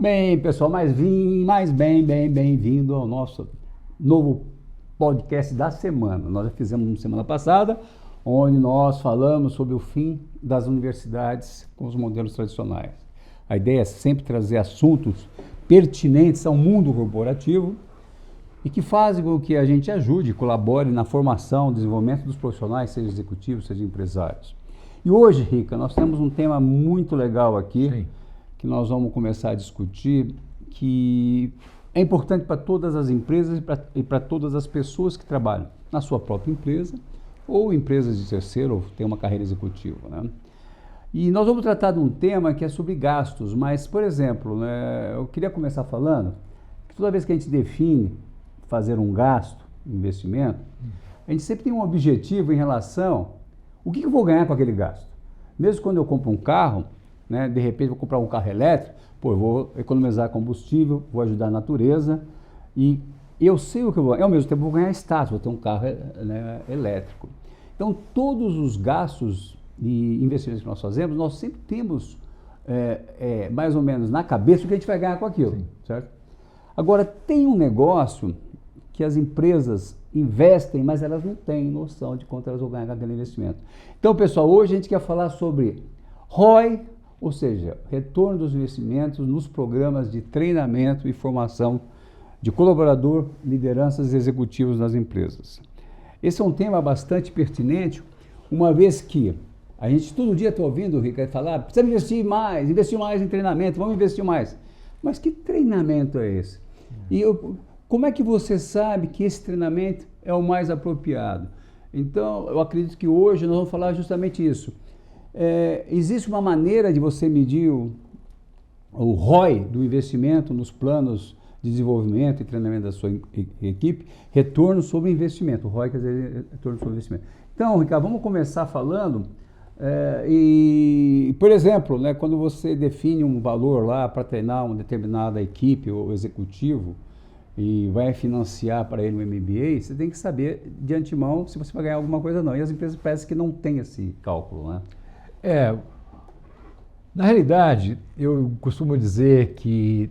Bem, pessoal, bem-vindo ao nosso novo podcast da semana. Nós já fizemos uma semana passada, onde nós falamos sobre o fim das universidades com os modelos tradicionais. A ideia é sempre trazer assuntos pertinentes ao mundo corporativo e que fazem com que a gente ajude, colabore na formação, desenvolvimento dos profissionais, seja executivos, seja empresários. E hoje, Rica, nós temos um tema muito legal aqui, sim, que nós vamos começar a discutir, que é importante para todas as empresas e para todas as pessoas que trabalham na sua própria empresa ou empresas de terceiro, ou têm uma carreira executiva, né? E nós vamos tratar de um tema que é sobre gastos, mas, por exemplo, né, eu queria começar falando que toda vez que a gente define fazer um gasto, investimento, a gente sempre tem um objetivo em relação o que eu vou ganhar com aquele gasto. Mesmo quando eu compro um carro, né, de repente vou comprar um carro elétrico, eu vou economizar combustível, vou ajudar a natureza e eu sei o que eu vou ganhar. Ao mesmo tempo vou ganhar status, vou ter um carro, né, elétrico. Então todos os gastos e investimentos que nós fazemos, nós sempre temos mais ou menos na cabeça o que a gente vai ganhar com aquilo, sim, certo? Agora tem um negócio que as empresas investem, mas elas não têm noção de quanto elas vão ganhar com aquele investimento. Então, pessoal, hoje a gente quer falar sobre ROI, ou seja, retorno dos investimentos nos programas de treinamento e formação de colaborador, lideranças e executivos nas empresas. Esse é um tema bastante pertinente, uma vez que a gente todo dia está ouvindo o Ricardo falar, precisa investir mais em treinamento, vamos investir mais. Mas que treinamento é esse? E como é que você sabe que esse treinamento é o mais apropriado? Então, eu acredito que hoje nós vamos falar justamente isso. Existe uma maneira de você medir o ROI do investimento nos planos de desenvolvimento e treinamento da sua equipe, retorno sobre investimento. O ROI quer dizer retorno sobre investimento. Então, Ricardo, vamos começar falando, por exemplo, né, quando você define um valor lá para treinar uma determinada equipe ou executivo, e vai financiar para ele um MBA, você tem que saber de antemão se você vai ganhar alguma coisa ou não. E as empresas parecem que não têm esse cálculo, né? Na realidade, eu costumo dizer que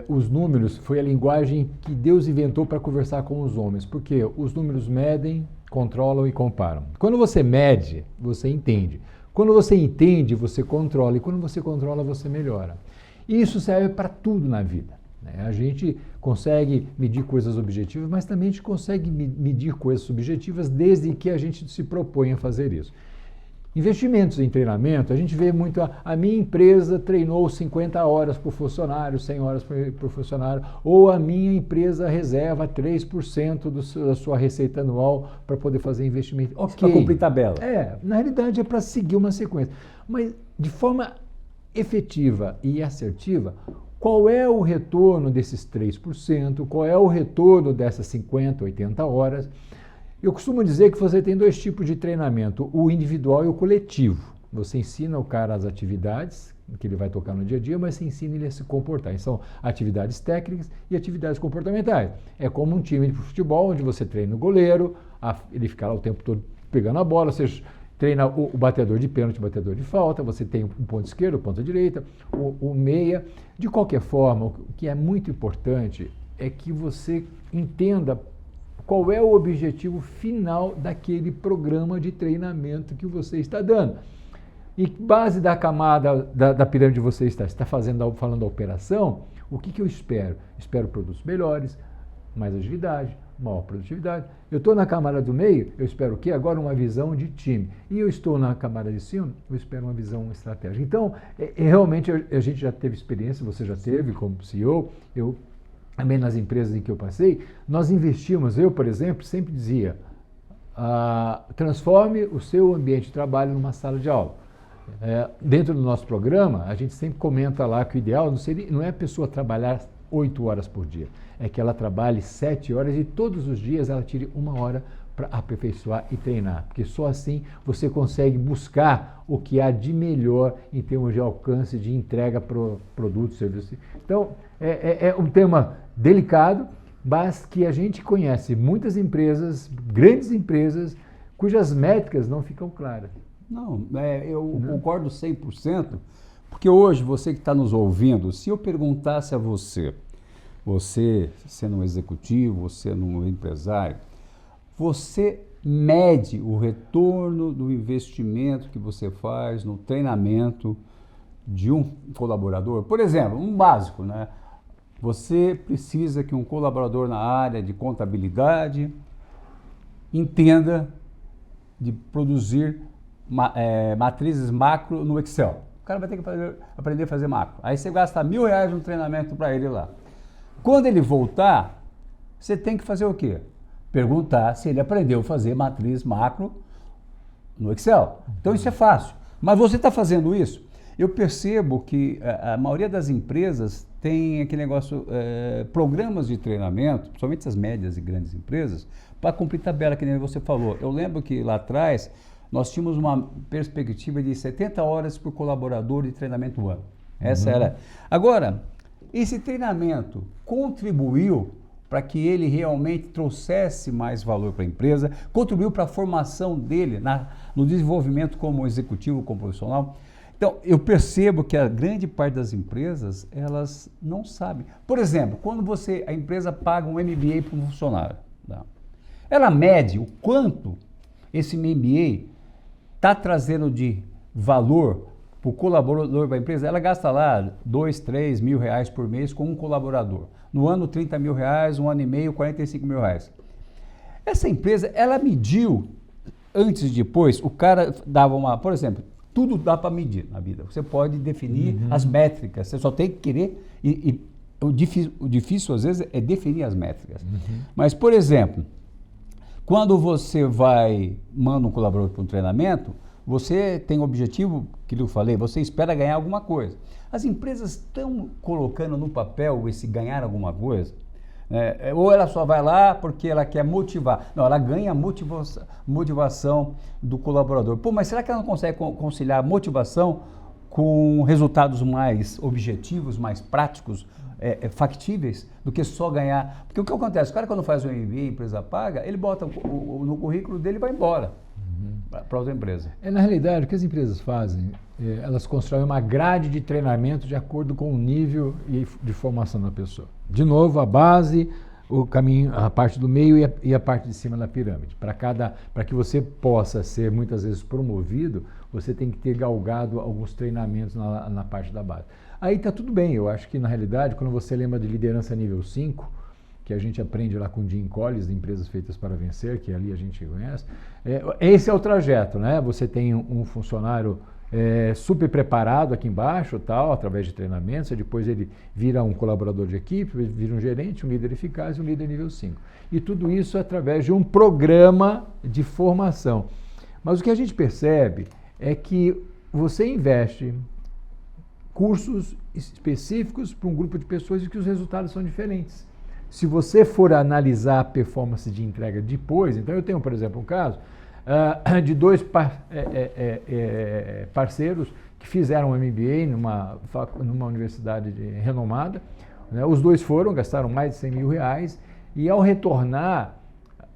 os números foi a linguagem que Deus inventou para conversar com os homens, porque os números medem, controlam e comparam. Quando você mede, você entende. Quando você entende, você controla. E quando você controla, você melhora. E isso serve para tudo na vida. A gente consegue medir coisas objetivas, mas também a gente consegue medir coisas subjetivas desde que a gente se propõe a fazer isso. Investimentos em treinamento, a gente vê muito, a minha empresa treinou 50 horas por funcionário, 100 horas por funcionário, ou a minha empresa reserva 3% da sua receita anual para poder fazer investimento. Ok. Para cumprir tabela. Na realidade é para seguir uma sequência. Mas de forma efetiva e assertiva, qual é o retorno desses 3%? Qual é o retorno dessas 50, 80 horas? Eu costumo dizer que você tem dois tipos de treinamento, o individual e o coletivo. Você ensina o cara as atividades que ele vai tocar no dia a dia, mas você ensina ele a se comportar. E são atividades técnicas e atividades comportamentais. É como um time de futebol, onde você treina o goleiro, ele fica lá o tempo todo pegando a bola, você treina o batedor de pênalti, o batedor de falta, você tem um ponto esquerdo, o ponto direita, o meia. De qualquer forma, o que é muito importante é que você entenda qual é o objetivo final daquele programa de treinamento que você está dando. E base da camada da pirâmide você está falando da operação, o que eu espero? Espero produtos melhores, mais agilidade, maior produtividade. Eu estou na camada do meio, eu espero o quê? Agora uma visão de time. E eu estou na camada de cima, eu espero uma visão estratégica. Então, realmente a gente já teve experiência, você já teve como CEO, eu também nas empresas em que eu passei, nós investimos, eu, por exemplo, sempre dizia, transforme o seu ambiente de trabalho numa sala de aula. Dentro do nosso programa, a gente sempre comenta lá que o ideal não é a pessoa trabalhar 8 horas por dia, é que ela trabalhe 7 horas e todos os dias ela tire 1 hora para aperfeiçoar e treinar, porque só assim você consegue buscar o que há de melhor em termos de alcance, de entrega para produtos, serviços. Então, é um tema delicado, mas que a gente conhece muitas empresas, grandes empresas, cujas métricas não ficam claras. Não, eu concordo 100%, Porque hoje, você que está nos ouvindo, se eu perguntasse a você, você sendo um executivo, você sendo um empresário, você mede o retorno do investimento que você faz no treinamento de um colaborador? Por exemplo, um básico, né? Você precisa que um colaborador na área de contabilidade entenda de produzir matrizes macro no Excel. O cara vai ter que aprender a fazer macro. Aí você gasta R$1.000 no treinamento para ele lá. Quando ele voltar, você tem que fazer o quê? Perguntar se ele aprendeu a fazer matriz macro no Excel. Então isso é fácil. Mas você está fazendo isso? Eu percebo que a maioria das empresas tem aquele negócio, programas de treinamento, principalmente as médias e grandes empresas, para cumprir tabela, que nem você falou. Eu lembro que lá atrás nós tínhamos uma perspectiva de 70 horas por colaborador de treinamento ano. Essa era. Agora, esse treinamento contribuiu para que ele realmente trouxesse mais valor para a empresa, contribuiu para a formação dele no desenvolvimento como executivo, como profissional. Então, eu percebo que a grande parte das empresas, elas não sabem. Por exemplo, quando a empresa paga um MBA para um funcionário, tá? Ela mede o quanto esse MBA está trazendo de valor para o colaborador da empresa. Ela gasta lá 2, 3 mil reais por mês com um colaborador. No ano, 30 mil reais, um ano e meio, 45 mil reais. Essa empresa, ela mediu antes e depois, o cara dava por exemplo, tudo dá para medir na vida. Você pode definir as métricas, você só tem que querer. O difícil, às vezes, é definir as métricas. Mas, por exemplo, quando você manda um colaborador para um treinamento, você tem o objetivo, que eu falei, você espera ganhar alguma coisa. As empresas estão colocando no papel esse ganhar alguma coisa, ou ela só vai lá porque ela quer motivar. Não, ela ganha motivação do colaborador. Pô, mas será que ela não consegue conciliar motivação com resultados mais objetivos, mais práticos, factíveis, do que só ganhar? Porque o que acontece? O cara, quando faz um MBA, a empresa paga, ele bota no currículo dele e vai embora para outra empresa. Na realidade, o que as empresas fazem, elas constroem uma grade de treinamento de acordo com o nível de formação da pessoa. De novo, a base, o caminho, a parte do meio e a parte de cima da pirâmide. Para que você possa ser muitas vezes promovido, você tem que ter galgado alguns treinamentos na parte da base. Aí está tudo bem. Eu acho que, na realidade, quando você lembra de liderança nível 5, que a gente aprende lá com o Jim Collins, de Empresas Feitas para Vencer, que ali a gente conhece, esse é o trajeto, né? Você tem um funcionário super preparado aqui embaixo, tal, através de treinamentos, depois ele vira um colaborador de equipe, vira um gerente, um líder eficaz e um líder nível 5. E tudo isso através de um programa de formação. Mas o que a gente percebe é que você investe cursos específicos para um grupo de pessoas e que os resultados são diferentes. Se você for analisar a performance de entrega depois, então eu tenho, por exemplo, um caso de dois parceiros que fizeram um MBA numa universidade renomada, né? Os dois gastaram mais de 100 mil reais e ao retornar,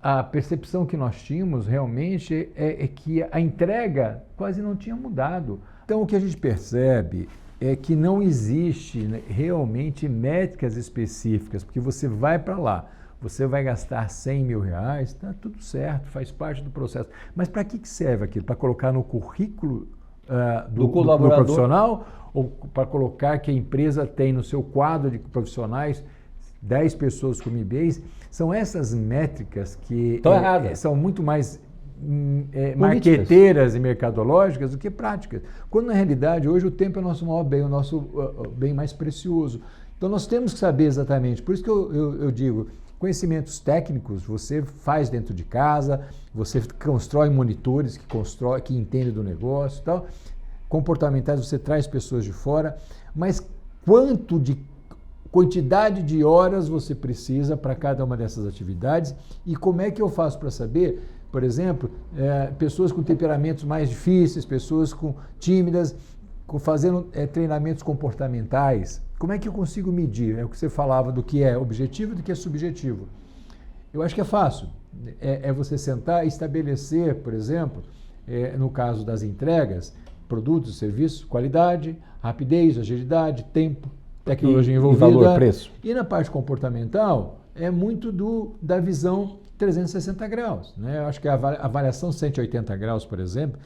a percepção que nós tínhamos realmente é que a entrega quase não tinha mudado. Então o que a gente percebe é que não existe, né, realmente métricas específicas, porque você vai para lá, você vai gastar 100 mil reais, está tudo certo, faz parte do processo. Mas para que serve aquilo? Para colocar no currículo do profissional ou para colocar que a empresa tem no seu quadro de profissionais 10 pessoas com MBAs? São essas métricas que são muito mais marqueteiras e mercadológicas do que práticas. Quando na realidade hoje o tempo é o nosso maior bem, o nosso bem mais precioso. Então nós temos que saber exatamente, por isso que eu digo, conhecimentos técnicos você faz dentro de casa, você constrói monitores que entendem do negócio e tal. Comportamentais você traz pessoas de fora, mas quantidade de horas você precisa para cada uma dessas atividades e como é que eu faço para saber? Por exemplo, pessoas com temperamentos mais difíceis, pessoas tímidas, fazendo treinamentos comportamentais. Como é que eu consigo medir? É o que você falava do que é objetivo e do que é subjetivo. Eu acho que é fácil. É você sentar e estabelecer, por exemplo, no caso das entregas, produtos, serviços, qualidade, rapidez, agilidade, tempo, tecnologia envolvida. Valor, preço. E na parte comportamental, é muito da visão 360 graus. Né? Eu acho que a avaliação 180 graus, por exemplo,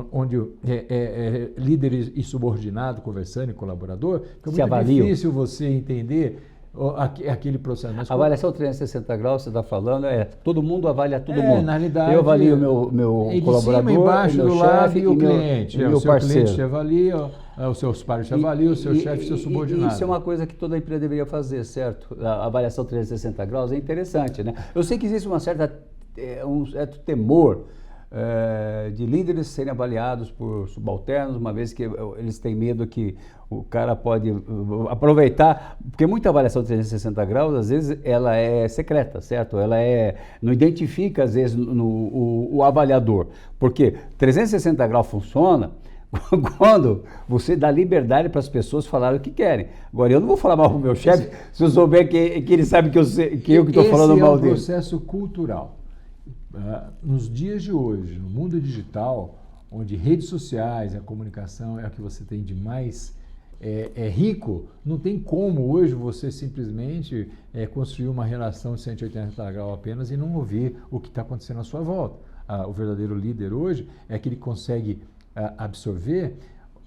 onde líder e subordinado conversando e colaborador, fica muito difícil você entender aquele processo. Mas a avaliação 360 graus, você está falando, todo mundo avalia todo mundo. Na realidade, eu avalio o meu colaborador, de cima, embaixo, meu do lado chefe e o cliente. O meu seu parceiro. cliente te avalia, os seus pares te avaliam, o seu chefe e seu subordinado. Isso é uma coisa que toda empresa deveria fazer, certo? A avaliação 360 graus é interessante, né? Eu sei que existe um certo temor de líderes serem avaliados por subalternos, uma vez que eles têm medo que o cara pode aproveitar, porque muita avaliação de 360 graus, às vezes, ela é secreta, certo? Ela não identifica, às vezes, o avaliador, porque 360 graus funciona quando você dá liberdade para as pessoas falarem o que querem. Agora, eu não vou falar mal para o meu chefe se eu souber que ele sabe que eu que estou falando mal dele. Esse é um processo cultural. Nos dias de hoje, no mundo digital, onde redes sociais, a comunicação é o que você tem de mais rico, não tem como hoje você simplesmente construir uma relação de 180 graus apenas e não ouvir o que está acontecendo à sua volta. O verdadeiro líder hoje é que ele consegue absorver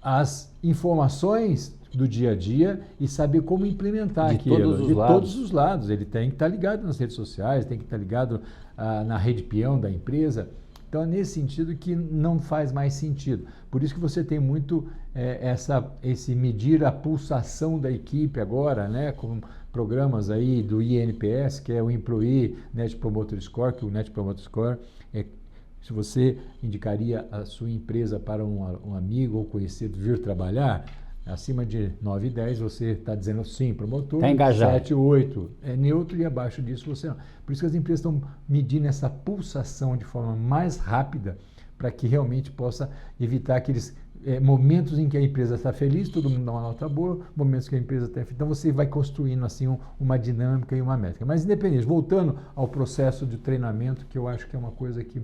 as informações do dia a dia e saber como implementar aquilo. De todos os lados. Ele tem que estar ligado nas redes sociais, tem que estar ligado na rede peão da empresa. Então, é nesse sentido que não faz mais sentido. Por isso que você tem muito esse medir a pulsação da equipe agora, né, com programas aí do INPS, que é o Employee Net Promoter Score, que o Net Promoter Score se você indicaria a sua empresa para um amigo ou conhecido vir trabalhar, acima de 9 e 10 você está dizendo sim, promotor, tá engajado. 7 e 8 é neutro e abaixo disso você não. Por isso que as empresas estão medindo essa pulsação de forma mais rápida para que realmente possa evitar aqueles momentos em que a empresa está feliz, todo mundo dá uma nota boa, momentos que a empresa está feliz. Então você vai construindo assim uma dinâmica e uma métrica. Mas independente, voltando ao processo de treinamento, que eu acho que é uma coisa que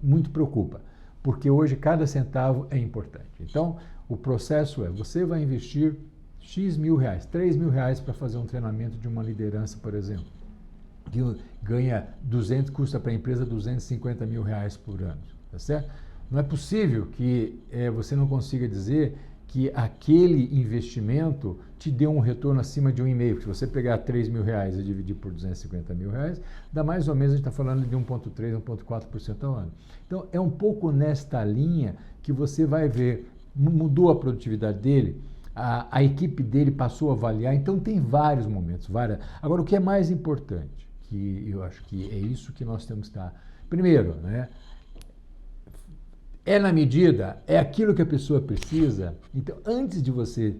muito preocupa, porque hoje cada centavo é importante. Então, o processo você vai investir X mil reais, 3 mil reais para fazer um treinamento de uma liderança, por exemplo, que ganha 200, custa para a empresa 250 mil reais por ano, tá certo? Não é possível que você não consiga dizer que aquele investimento te dê um retorno acima de 1,5, porque se você pegar 3 mil reais e dividir por 250 mil reais, dá mais ou menos, a gente está falando de 1,3%, 1,4% ao ano. Então, é um pouco nesta linha que você vai ver, mudou a produtividade dele, a equipe dele passou a avaliar, então tem vários momentos. Agora, o que é mais importante, que eu acho que é isso que nós temos que estar... Primeiro, né? Na medida, é aquilo que a pessoa precisa. Então, antes de você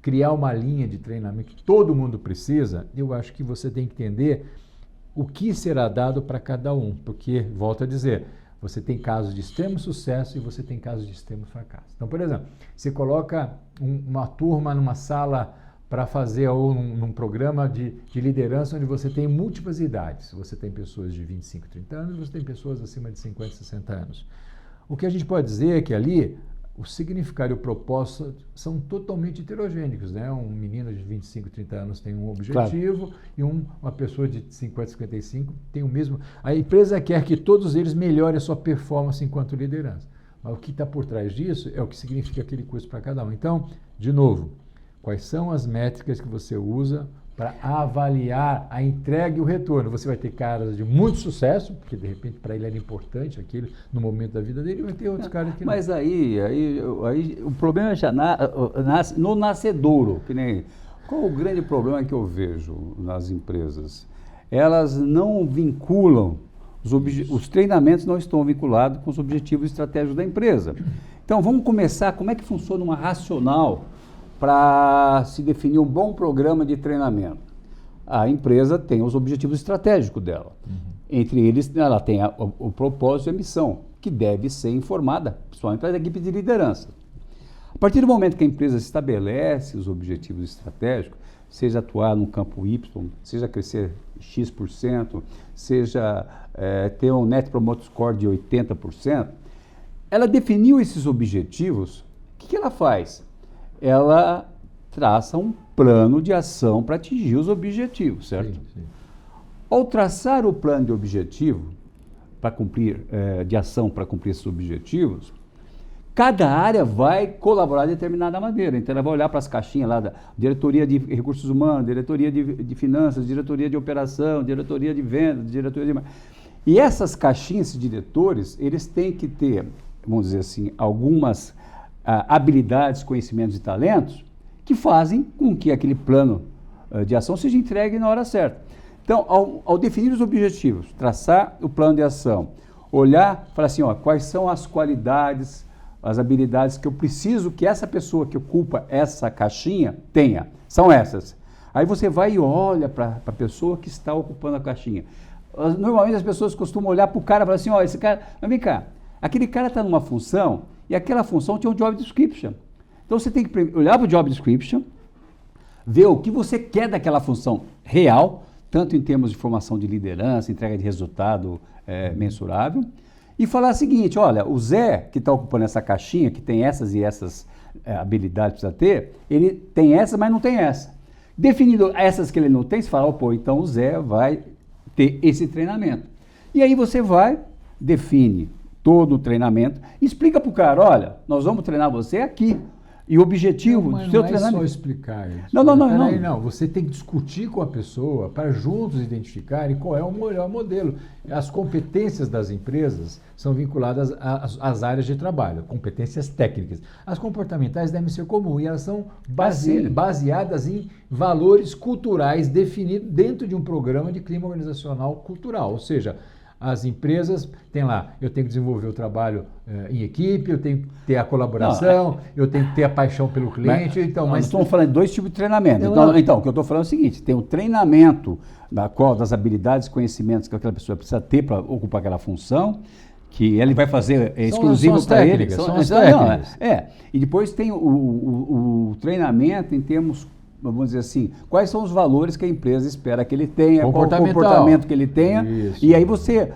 criar uma linha de treinamento que todo mundo precisa, eu acho que você tem que entender o que será dado para cada um. Porque, volto a dizer, você tem casos de extremo sucesso e você tem casos de extremo fracasso. Então, por exemplo, você coloca uma turma numa sala para fazer ou num programa de liderança onde você tem múltiplas idades. Você tem pessoas de 25, 30 anos, você tem pessoas acima de 50, 60 anos. O que a gente pode dizer é que ali o significado e o propósito são totalmente heterogêneos, né? Um menino de 25, 30 anos tem um objetivo, claro, e uma pessoa de 50, 55 tem o mesmo. A empresa quer que todos eles melhorem a sua performance enquanto liderança. Mas o que está por trás disso é o que significa aquele curso para cada um. Então, de novo, quais são as métricas que você usa para avaliar a entrega e o retorno? Você vai ter caras de muito sucesso, porque de repente para ele era importante aquilo no momento da vida dele, e vai ter outros caras que não. Mas aí o problema já nasce no nascedouro. Que nem, qual o grande problema que eu vejo nas empresas? Elas não vinculam, os treinamentos não estão vinculados com os objetivos estratégicos da empresa. Então vamos começar, como é que funciona uma racional para se definir um bom programa de treinamento? A empresa tem os objetivos estratégicos dela. Entre eles, ela tem o propósito e a missão, que deve ser informada, principalmente para a equipe de liderança. A partir do momento que a empresa estabelece os objetivos estratégicos, seja atuar no campo Y, seja crescer X%, seja ter um Net Promoter Score de 80%, ela definiu esses objetivos, o que ela faz? Ela traça um plano de ação para atingir os objetivos, certo? Sim, sim. Ao traçar o plano de objetivo, para cumprir, de ação para cumprir esses objetivos, cada área vai colaborar de determinada maneira. Então, ela vai olhar para as caixinhas lá da diretoria de recursos humanos, diretoria de finanças, diretoria de operação, diretoria de vendas, diretoria de... E essas caixinhas, esses diretores, eles têm que ter, vamos dizer assim, algumas habilidades, conhecimentos e talentos que fazem com que aquele plano de ação seja entregue na hora certa. Então, ao definir os objetivos, traçar o plano de ação, olhar, falar assim, ó, quais são as qualidades, as habilidades que eu preciso que essa pessoa que ocupa essa caixinha tenha. São essas. Aí você vai e olha para a pessoa que está ocupando a caixinha. Normalmente as pessoas costumam olhar para o cara e falar assim, ó, esse cara, mas vem cá, aquele cara está numa função e aquela função tem um job description. Então você tem que olhar para o job description, ver o que você quer daquela função real, tanto em termos de formação de liderança, entrega de resultado mensurável, e falar o seguinte, olha, o Zé, que está ocupando essa caixinha, que tem essas e essas habilidades que precisa ter, ele tem essa, mas não tem essa. Definindo essas que ele não tem, você fala, pô, então o Zé vai ter esse treinamento. E aí você vai, define todo o treinamento, e explica para o cara, olha, nós vamos treinar você aqui. E o objetivo do seu treinamento... Não é só explicar isso. Não. Você tem que discutir com a pessoa para juntos identificarem qual é o melhor modelo. As competências das empresas são vinculadas às áreas de trabalho, competências técnicas. As comportamentais devem ser comuns e elas são baseadas em valores culturais definidos dentro de um programa de clima organizacional cultural. Ou seja, as empresas têm lá, eu tenho que desenvolver o trabalho em equipe, eu tenho que ter a colaboração, eu tenho que ter a paixão pelo cliente. Nós estamos falando de dois tipos de treinamento. Então, o que eu estou falando é o seguinte, tem o treinamento das habilidades e conhecimentos que aquela pessoa precisa ter para ocupar aquela função, que ele vai fazer exclusivo para ele. São as técnicas. E depois tem o treinamento em termos, vamos dizer assim, quais são os valores que a empresa espera que ele tenha, qual o comportamento que ele tenha. Isso. E aí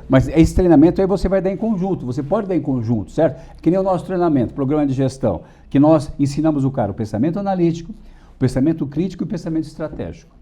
mas esse treinamento aí você vai dar em conjunto, você pode dar em conjunto, certo? Que nem o nosso treinamento, programa de gestão, que nós ensinamos o cara o pensamento analítico, o pensamento crítico e o pensamento estratégico.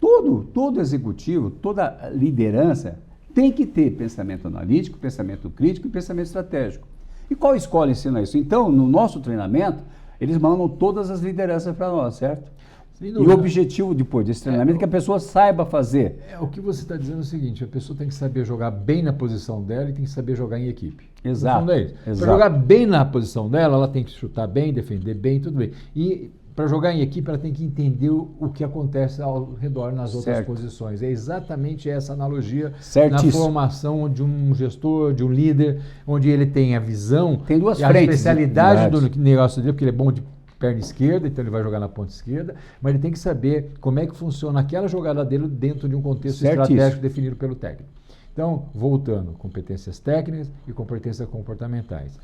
Todo executivo, toda liderança tem que ter pensamento analítico, pensamento crítico e pensamento estratégico. E qual escola ensina isso? Então, no nosso treinamento, eles mandam todas as lideranças para nós, certo? E o objetivo depois desse treinamento é que a pessoa saiba fazer. O que você está dizendo é o seguinte, a pessoa tem que saber jogar bem na posição dela e tem que saber jogar em equipe. Exato. Para jogar bem na posição dela, ela tem que chutar bem, defender bem, tudo bem. E para jogar em equipe, ela tem que entender o que acontece ao redor nas outras posições. É exatamente essa analogia na formação de um gestor, de um líder, onde ele tem a visão, tem duas a especialidade do negócio dele, porque ele é bom de perna esquerda, então ele vai jogar na ponta esquerda, mas ele tem que saber como é que funciona aquela jogada dele dentro de um contexto estratégico definido pelo técnico. Então, voltando, competências técnicas e competências comportamentais.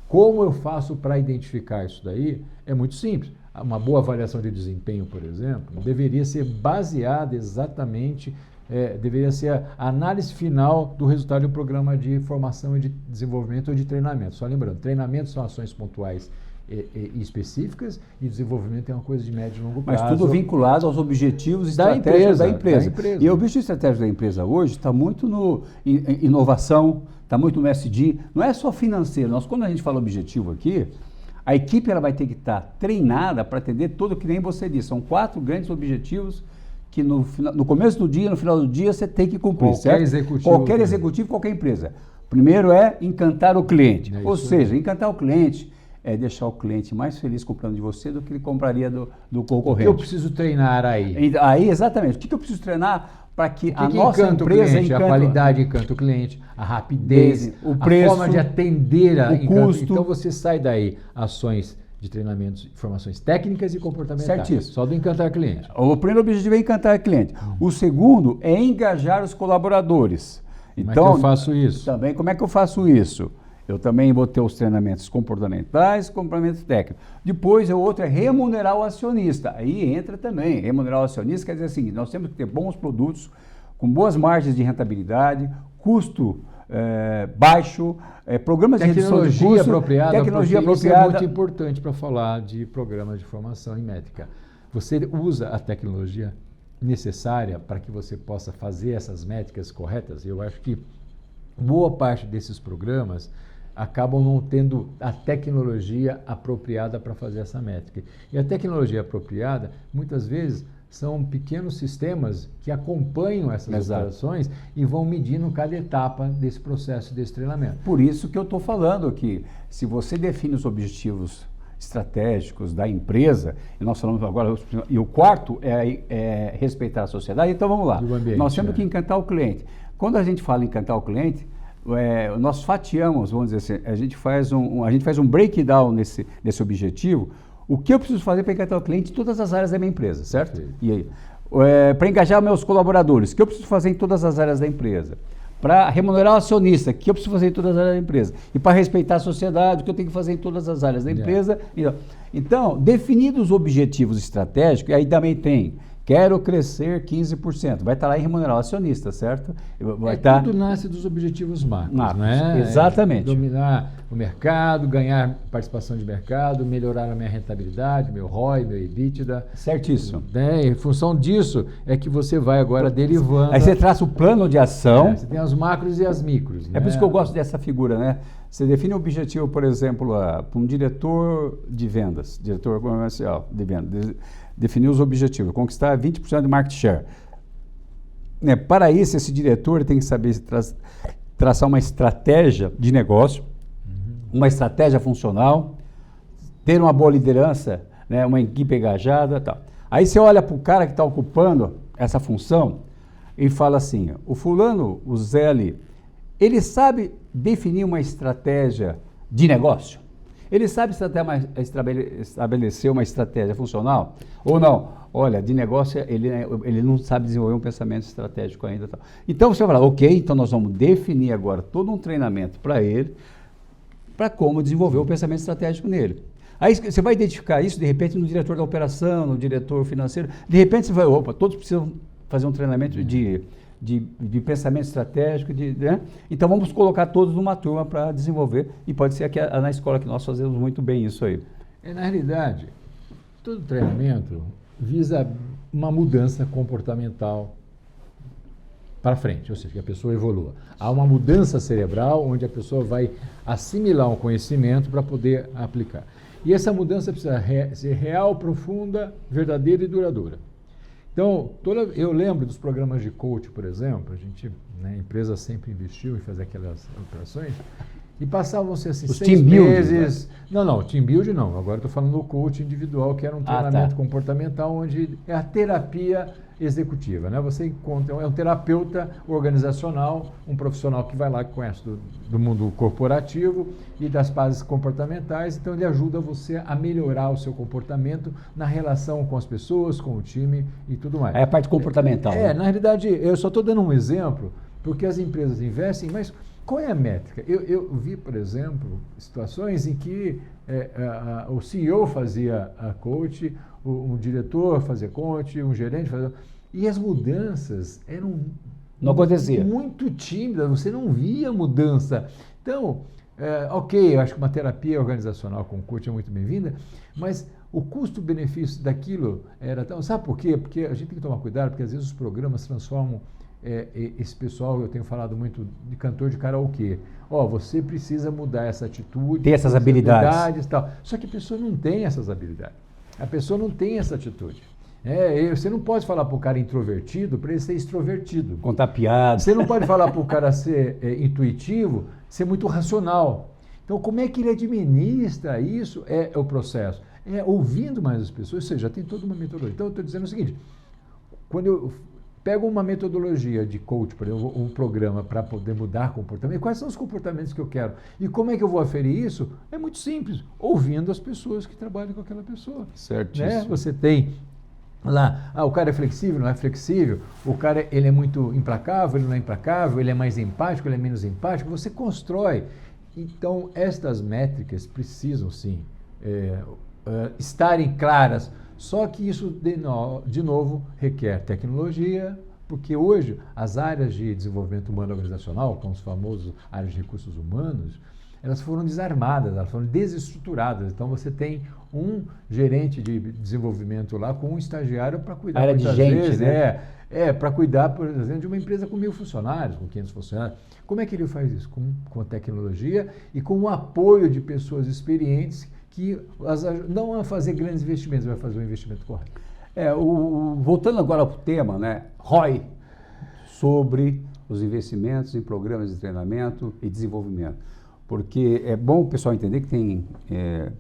Como eu faço para identificar isso daí? É muito simples. Uma boa avaliação de desempenho, por exemplo, deveria ser baseada exatamente, deveria ser a análise final do resultado de um programa de formação e de desenvolvimento ou de treinamento. Só lembrando, treinamento são ações pontuais e específicas, e desenvolvimento é uma coisa de médio e longo prazo. Mas tudo vinculado aos objetivos estratégicos da empresa. E o objetivo estratégico da empresa hoje está muito em inovação, está muito no SD, não é só financeiro. Quando a gente fala objetivo aqui, a equipe ela vai ter que estar treinada para atender tudo que nem você disse. São 4 grandes objetivos que no começo do dia, no final do dia, você tem que cumprir. Qualquer executivo, qualquer empresa. Primeiro é encantar o cliente. Ou seja, encantar o cliente é deixar o cliente mais feliz comprando de você do que ele compraria do concorrente. O que eu preciso treinar aí? Aí, exatamente. O que eu preciso treinar para que a nossa empresa encanta a qualidade encanta o cliente, a rapidez, o preço, a forma de atender o custo. Então você sai daí ações de treinamentos, informações técnicas e comportamentais. Certíssimo. Só do encantar cliente. O primeiro objetivo é encantar cliente. O segundo é engajar os colaboradores. Então, como é que eu faço isso? Também, como é que eu faço isso? Eu também vou ter os treinamentos comportamentais, comportamentos técnicos. Depois, o outro é remunerar o acionista. Aí entra também. Remunerar o acionista quer dizer assim, nós temos que ter bons produtos, com boas margens de rentabilidade, custo baixo, programas de redução de custo, tecnologia apropriada. Isso é muito importante importante para falar de programas de formação em métrica. Você usa a tecnologia necessária para que você possa fazer essas métricas corretas. Eu acho que boa parte desses programas acabam não tendo a tecnologia apropriada para fazer essa métrica. E a tecnologia apropriada, muitas vezes, são pequenos sistemas que acompanham essas operações e vão medindo cada etapa desse processo, desse treinamento. Por isso que eu estou falando que, se você define os objetivos estratégicos da empresa, e nós falamos agora, e o quarto é respeitar a sociedade, então vamos lá. Ambiente, nós temos que encantar o cliente. Quando a gente fala em encantar o cliente, nós fatiamos, vamos dizer assim, a gente faz um breakdown nesse objetivo. O que eu preciso fazer para encantar o cliente em todas as áreas da minha empresa, certo? Sim. E aí, para engajar meus colaboradores, o que eu preciso fazer em todas as áreas da empresa? Para remunerar o acionista, o que eu preciso fazer em todas as áreas da empresa? E para respeitar a sociedade, o que eu tenho que fazer em todas as áreas da empresa? Então, definidos os objetivos estratégicos, aí também tem, quero crescer 15%, vai estar lá em remunerar o acionista, certo? Tudo nasce dos objetivos macros, né? Exatamente. Dominar o mercado, ganhar participação de mercado, melhorar a minha rentabilidade, meu ROI, meu EBITDA. Certíssimo. Né? Em função disso é que você vai agora derivando. Aí você traça o plano de ação. Você tem as macros e as micros. É por isso que eu gosto dessa figura, né? Você define o objetivo, por exemplo, para um diretor de vendas, diretor comercial de vendas, definir os objetivos, conquistar 20% de market share. Para isso, esse diretor tem que saber traçar uma estratégia de negócio, uma estratégia funcional, ter uma boa liderança, né, uma equipe engajada, tal. Aí você olha para o cara que está ocupando essa função e fala assim, o fulano, o Zé ali, ele sabe definir uma estratégia de negócio? Ele sabe estabelecer uma estratégia funcional ou não? Olha, de negócio ele não sabe desenvolver um pensamento estratégico ainda. Tal. Então você vai falar, ok, então nós vamos definir agora todo um treinamento para ele, para como desenvolver o pensamento estratégico nele. Aí você vai identificar isso, de repente, no diretor da operação, no diretor financeiro. De repente você vai, todos precisam fazer um treinamento de pensamento estratégico, né? Então vamos colocar todos numa turma para desenvolver, e pode ser que na escola que nós fazemos muito bem isso aí. Na realidade, todo treinamento visa uma mudança comportamental para frente, ou seja, que a pessoa evolua. Há uma mudança cerebral onde a pessoa vai assimilar um conhecimento para poder aplicar. E essa mudança precisa ser real, profunda, verdadeira e duradoura. Então, eu lembro dos programas de coach, por exemplo, a empresa sempre investiu em fazer aquelas operações, e passavam-se assim 6 meses... Não, team building não, agora estou falando do coach individual, que era um treinamento comportamental, onde é a terapia executiva, né? Você encontra, é um terapeuta organizacional, um profissional que vai lá, que conhece do mundo corporativo e das bases comportamentais, então ele ajuda você a melhorar o seu comportamento na relação com as pessoas, com o time e tudo mais. É a parte comportamental. Né? Na realidade, eu só estou dando um exemplo, porque as empresas investem, mas qual é a métrica? Eu vi, por exemplo, situações em que o CEO fazia a coach, um diretor fazia coach, um gerente fazia... E as mudanças eram não acontecia. Muito tímidas, você não via mudança. Então, ok, eu acho que uma terapia organizacional com coach é muito bem-vinda, mas o custo-benefício daquilo era tão... Sabe por quê? Porque a gente tem que tomar cuidado, porque às vezes os programas transformam esse pessoal, eu tenho falado muito de cantor de karaokê. Você precisa mudar essa atitude. Ter essas habilidades. Tal. Só que a pessoa não tem essas habilidades. A pessoa não tem essa atitude. Você não pode falar para o cara introvertido para ele ser extrovertido. Contar piada. Você não pode falar para o cara ser intuitivo, ser muito racional. Então, como é que ele administra isso? É o processo. Ouvindo mais as pessoas, ou seja, tem toda uma metodologia. Então, eu estou dizendo o seguinte, quando eu pego uma metodologia de coach, por exemplo, um programa para poder mudar comportamento, quais são os comportamentos que eu quero? E como é que eu vou aferir isso? É muito simples, ouvindo as pessoas que trabalham com aquela pessoa. Certíssimo. Né? Você tem lá, o cara é flexível, não é flexível, o cara ele é muito implacável, ele não é implacável, ele é mais empático, ele é menos empático, você constrói. Então, estas métricas precisam, sim, estarem claras, só que isso, de novo, requer tecnologia, Porque hoje as áreas de desenvolvimento humano organizacional, como os famosos áreas de recursos humanos, elas foram desarmadas, elas foram desestruturadas. Então você tem um gerente de desenvolvimento lá com um estagiário para cuidar área de gente, vezes, né? para cuidar, por exemplo, de uma empresa com 1.000 funcionários, com 500 funcionários. Como é que ele faz isso? Com a tecnologia e com o apoio de pessoas experientes que não a fazer grandes investimentos, vai fazer o investimento correto. Voltando agora ao tema, né, ROI, sobre os investimentos em programas de treinamento e desenvolvimento. Porque é bom o pessoal entender que tem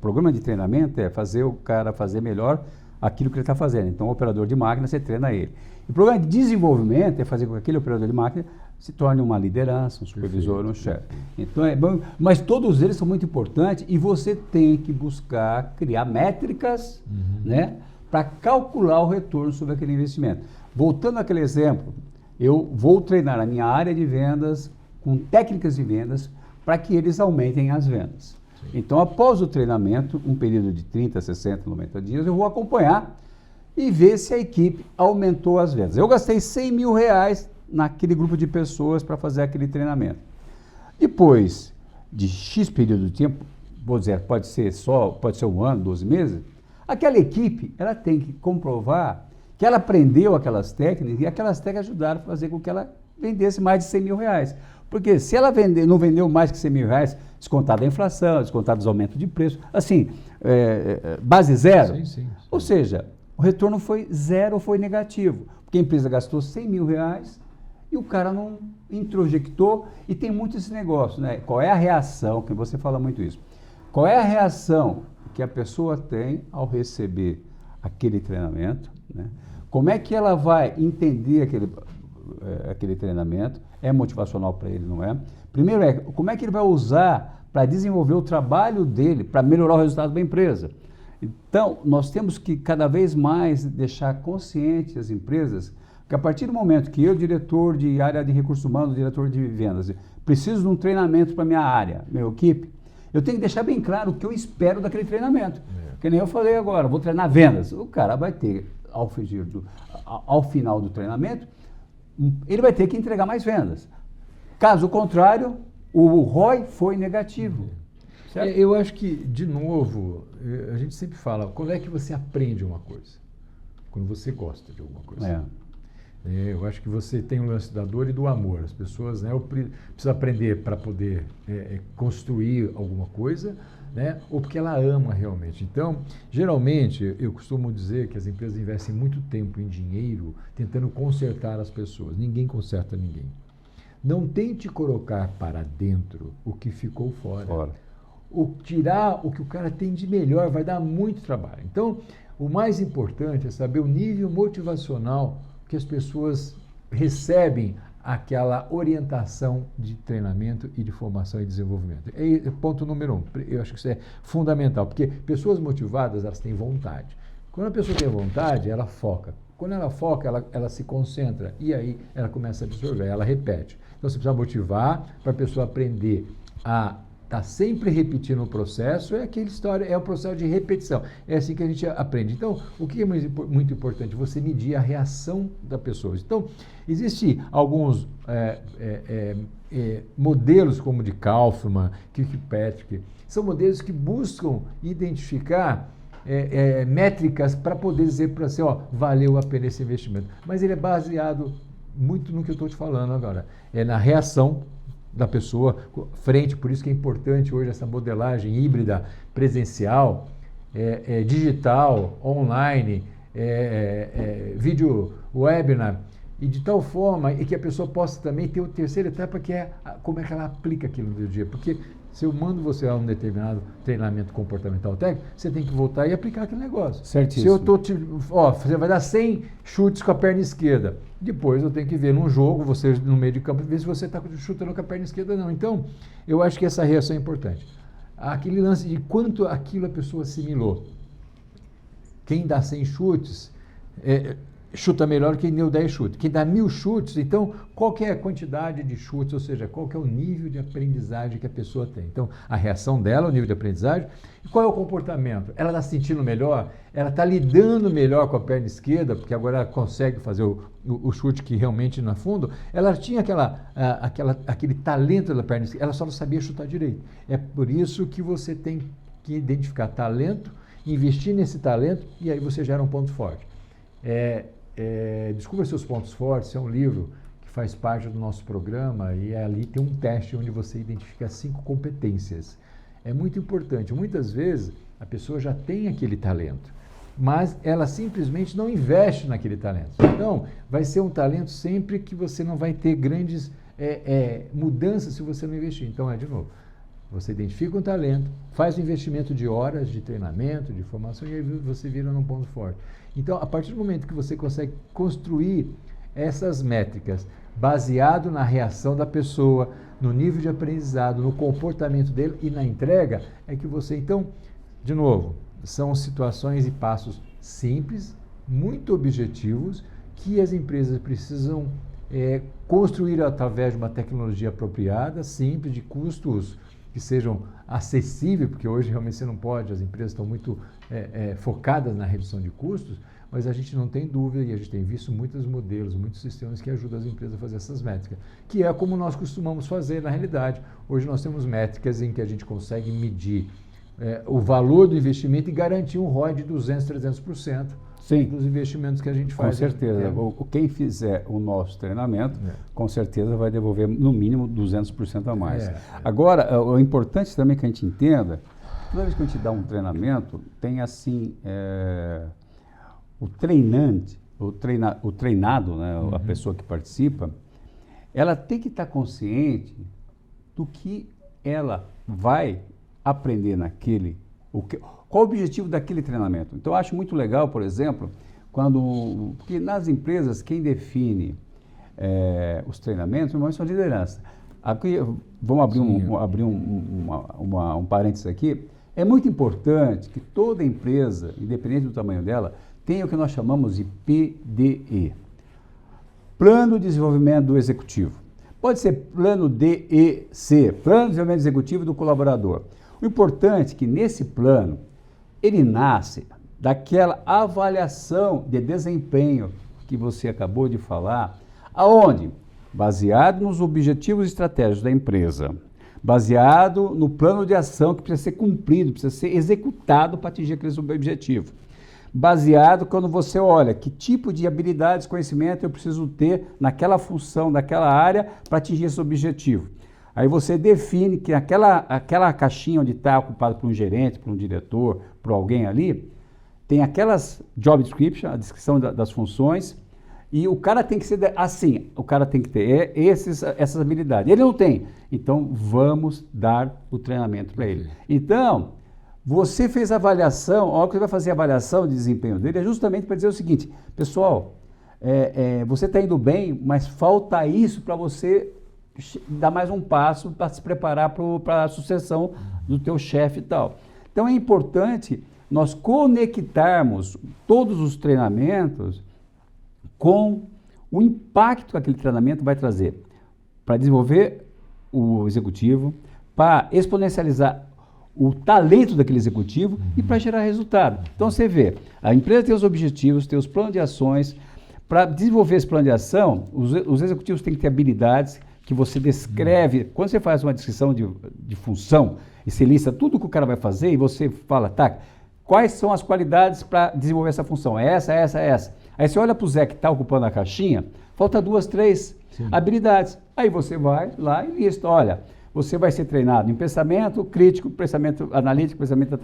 programa de treinamento é fazer o cara fazer melhor aquilo que ele está fazendo. Então, o operador de máquina, você treina ele. E o programa de desenvolvimento é fazer com que aquele operador de máquina se torne uma liderança, um supervisor, um chefe. Então, é bom, mas todos eles são muito importantes e você tem que buscar criar métricas, né, para calcular o retorno sobre aquele investimento. Voltando àquele exemplo, eu vou treinar a minha área de vendas com técnicas de vendas para que eles aumentem as vendas. Sim. Então, após o treinamento, um período de 30, 60, 90 dias, eu vou acompanhar e ver se a equipe aumentou as vendas. Eu gastei R$100.000 naquele grupo de pessoas para fazer aquele treinamento. Depois de X período de tempo, vou dizer, pode ser 1 ano, 12 meses, aquela equipe, ela tem que comprovar que ela aprendeu aquelas técnicas e aquelas técnicas ajudaram a fazer com que ela vendesse mais de R$100.000. Porque se ela não vendeu mais que R$100.000, descontado a inflação, descontado os aumentos de preço, assim, base zero. Sim. Ou seja, o retorno foi zero ou foi negativo. Porque a empresa gastou R$100.000 e o cara não introjectou. E tem muito esse negócio, né? Qual é a reação, que você fala muito isso, qual é a reação que a pessoa tem ao receber aquele treinamento, né? Como é que ela vai entender aquele treinamento? É motivacional para ele, não é? Primeiro como é que ele vai usar para desenvolver o trabalho dele, para melhorar o resultado da empresa. Então, nós temos que cada vez mais deixar consciente as empresas que a partir do momento que eu, diretor de área de recursos humanos, diretor de vendas, preciso de um treinamento para minha área, minha equipe, eu tenho que deixar bem claro o que eu espero daquele treinamento. Que nem eu falei agora, vou treinar vendas. O cara vai ter, ao final do treinamento, ele vai ter que entregar mais vendas. Caso contrário, o ROI foi negativo. Certo? Eu acho que, de novo, a gente sempre fala, quando é que você aprende uma coisa? Quando você gosta de alguma coisa. Eu acho que você tem o lance da dor e do amor. As pessoas, né, precisam aprender para poder construir alguma coisa, né, ou porque ela ama realmente. Então, geralmente, eu costumo dizer que as empresas investem muito tempo em dinheiro tentando consertar as pessoas. Ninguém conserta ninguém. Não tente colocar para dentro o que ficou fora. Tirar o que o cara tem de melhor vai dar muito trabalho. Então, o mais importante é saber o nível motivacional que as pessoas recebem aquela orientação de treinamento e de formação e desenvolvimento. É ponto número 1. Eu acho que isso é fundamental, porque pessoas motivadas, elas têm vontade. Quando a pessoa tem vontade, ela foca. Quando ela foca, ela se concentra e aí ela começa a absorver, ela repete. Então você precisa motivar para a pessoa aprender a estar sempre repetindo o processo, é o processo de repetição. É assim que a gente aprende. Então, o que é muito importante? Você medir a reação da pessoa. Então, existem alguns modelos como o de Kaufman, Kirkpatrick, são modelos que buscam identificar métricas para poder dizer para você, valeu a pena esse investimento. Mas ele é baseado muito no que eu estou te falando agora. É na reação da pessoa frente, por isso que é importante hoje essa modelagem híbrida, presencial, digital, online, vídeo webinar, e de tal forma que a pessoa possa também ter a terceira etapa, que é como é que ela aplica aquilo no dia a dia. Porque se eu mando você a um determinado treinamento comportamental técnico, você tem que voltar e aplicar aquele negócio. Certíssimo. Se eu você vai dar 100 chutes com a perna esquerda. Depois eu tenho que ver num jogo, você no meio de campo, ver se você está chutando com a perna esquerda ou não. Então, eu acho que essa reação é importante. Aquele lance de quanto aquilo a pessoa assimilou. Quem dá 100 chutes, chuta melhor que quem deu 10 chutes. Quem dá 1000 chutes, então, qual que é a quantidade de chutes, ou seja, qual que é o nível de aprendizagem que a pessoa tem. Então, a reação dela, o nível de aprendizagem, e qual é o comportamento? Ela está se sentindo melhor? Ela está lidando melhor com a perna esquerda, porque agora ela consegue fazer o chute que realmente no fundo. Ela tinha aquele talento da perna esquerda, ela só não sabia chutar direito. É por isso que você tem que identificar talento, investir nesse talento, e aí você gera um ponto forte. Descubra Seus Pontos Fortes é um livro que faz parte do nosso programa e ali tem um teste onde você identifica 5 competências. É muito importante. Muitas vezes a pessoa já tem aquele talento, mas ela simplesmente não investe naquele talento. Então, vai ser um talento sempre que você não vai ter grandes mudanças se você não investir. Então, de novo, você identifica um talento, faz um investimento de horas de treinamento, de formação, e aí você vira num ponto forte. Então, a partir do momento que você consegue construir essas métricas baseado na reação da pessoa, no nível de aprendizado, no comportamento dele e na entrega, é que você, então, de novo, são situações e passos simples, muito objetivos, que as empresas precisam construir através de uma tecnologia apropriada, simples, de custos que sejam acessíveis, porque hoje realmente você não pode, as empresas estão muito focadas na redução de custos, mas a gente não tem dúvida e a gente tem visto muitos modelos, muitos sistemas que ajudam as empresas a fazer essas métricas, que é como nós costumamos fazer na realidade. Hoje nós temos métricas em que a gente consegue medir o valor do investimento e garantir um ROI de 200%, 300% Sim. dos investimentos que a gente faz. Com certeza. Quem fizer o nosso treinamento, com certeza vai devolver no mínimo 200% a mais. Agora, o importante também que a gente entenda, toda vez que a gente dá um treinamento, tem assim, o treinante, o treinado, né, a pessoa que participa, ela tem que estar consciente do que ela vai aprender naquele... Qual o objetivo daquele treinamento? Então, eu acho muito legal, por exemplo, porque nas empresas, quem define os treinamentos, normalmente são a liderança. Aqui, vamos abrir um parênteses aqui. É muito importante que toda empresa, independente do tamanho dela, tenha o que nós chamamos de PDE. Plano de Desenvolvimento do Executivo. Pode ser plano DEC, Plano de Desenvolvimento Executivo do Colaborador. O importante é que nesse plano, ele nasce daquela avaliação de desempenho que você acabou de falar, aonde? Baseado nos objetivos estratégicos da empresa, baseado no plano de ação que precisa ser cumprido, precisa ser executado para atingir aqueles objetivos. Baseado quando você olha que tipo de habilidades, conhecimento eu preciso ter naquela função, naquela área para atingir esse objetivo. Aí você define que aquela caixinha onde está ocupada por um gerente, por um diretor, por alguém ali, tem aquelas job description, a descrição das funções, e o cara tem que ser assim, o cara tem que ter essas habilidades. Ele não tem, então vamos dar o treinamento para ele. Então, você fez a avaliação, a hora que você vai fazer a avaliação de desempenho dele, é justamente para dizer o seguinte, pessoal, você está indo bem, mas falta isso para você dar mais um passo para se preparar para a sucessão do teu chefe e tal. Então é importante nós conectarmos todos os treinamentos com o impacto que aquele treinamento vai trazer para desenvolver o executivo, para exponencializar o talento daquele executivo e para gerar resultado. Então você vê, a empresa tem os objetivos, tem os planos de ações. Para desenvolver esse plano de ação, os executivos têm que ter habilidades que você descreve. Quando você faz uma descrição de função e você lista tudo que o cara vai fazer e você fala, tá, quais são as qualidades para desenvolver essa função? Essa. Aí você olha para o Zé que está ocupando a caixinha, falta 2, 3 habilidades. Aí você vai lá e lista, olha, você vai ser treinado em pensamento crítico, pensamento analítico, pensamento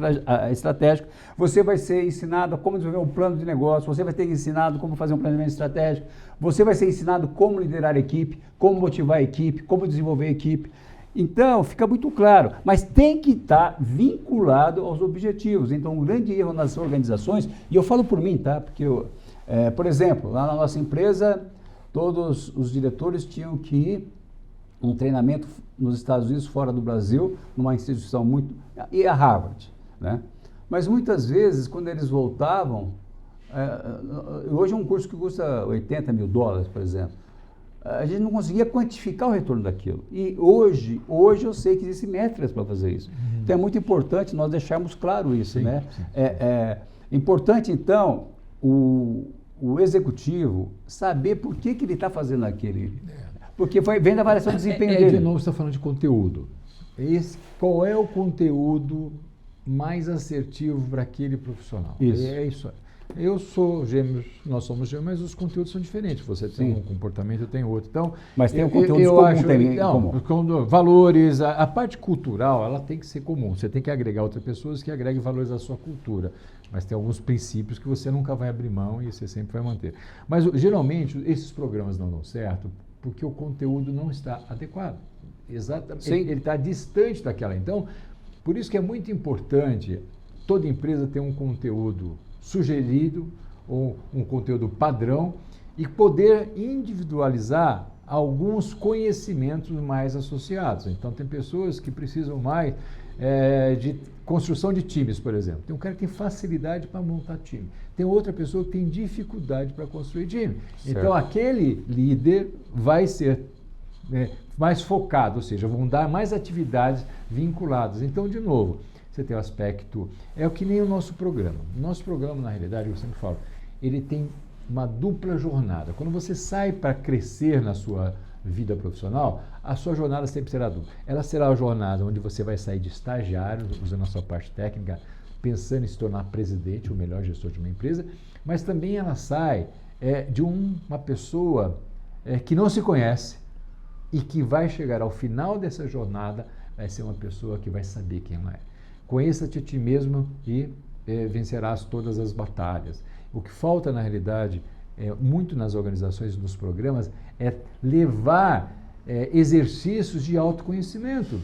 estratégico, você vai ser ensinado a como desenvolver um plano de negócio, você vai ter ensinado como fazer um planejamento estratégico, você vai ser ensinado como liderar a equipe, como motivar a equipe, como desenvolver a equipe. Então, fica muito claro, mas tem que estar vinculado aos objetivos. Então, um grande erro nas organizações, e eu falo por mim, tá? Porque, por exemplo, lá na nossa empresa, todos os diretores tinham que ir um treinamento nos Estados Unidos, fora do Brasil, numa instituição muito... e a Harvard, né? Mas muitas vezes, quando eles voltavam, Hoje um curso que custa $80 mil, por exemplo. A gente não conseguia quantificar o retorno daquilo. E hoje eu sei que existem métricas para fazer isso. Então é muito importante nós deixarmos claro isso, né? Sim. É importante, então, o executivo saber por que ele está fazendo aquele. Porque vem da avaliação de desempenho dele. De novo, você está falando de conteúdo. Qual é o conteúdo mais assertivo para aquele profissional? Isso. É isso aí. Eu sou gêmeos, nós somos gêmeos, mas os conteúdos são diferentes. Você tem um comportamento, eu tenho outro. Então, mas tem um conteúdo comum também. Valores, a parte cultural, ela tem que ser comum. Você tem que agregar outras pessoas que agreguem valores à sua cultura. Mas tem alguns princípios que você nunca vai abrir mão e você sempre vai manter. Mas, geralmente, esses programas não dão certo porque o conteúdo não está adequado. Exatamente. Ele está distante daquela. Então, por isso que é muito importante toda empresa ter um conteúdo sugerido ou um conteúdo padrão e poder individualizar alguns conhecimentos mais associados. Então, tem pessoas que precisam mais de construção de times, por exemplo. Tem um cara que tem facilidade para montar time. Tem outra pessoa que tem dificuldade para construir time. Certo. Então, aquele líder vai ser mais focado, ou seja, vão dar mais atividades vinculadas. Então, de novo, você tem o aspecto... É o que nem o nosso programa. O nosso programa, na realidade, eu sempre falo, ele tem uma dupla jornada. Quando você sai para crescer na sua vida profissional, a sua jornada sempre será dupla. Ela será a jornada onde você vai sair de estagiário, usando a sua parte técnica, pensando em se tornar presidente ou melhor gestor de uma empresa, mas também ela sai de uma pessoa que não se conhece e que vai chegar ao final dessa jornada, vai ser uma pessoa que vai saber quem ela é. Conheça-te a ti mesmo e vencerás todas as batalhas. O que falta, na realidade, muito nas organizações e nos programas, é levar exercícios de autoconhecimento.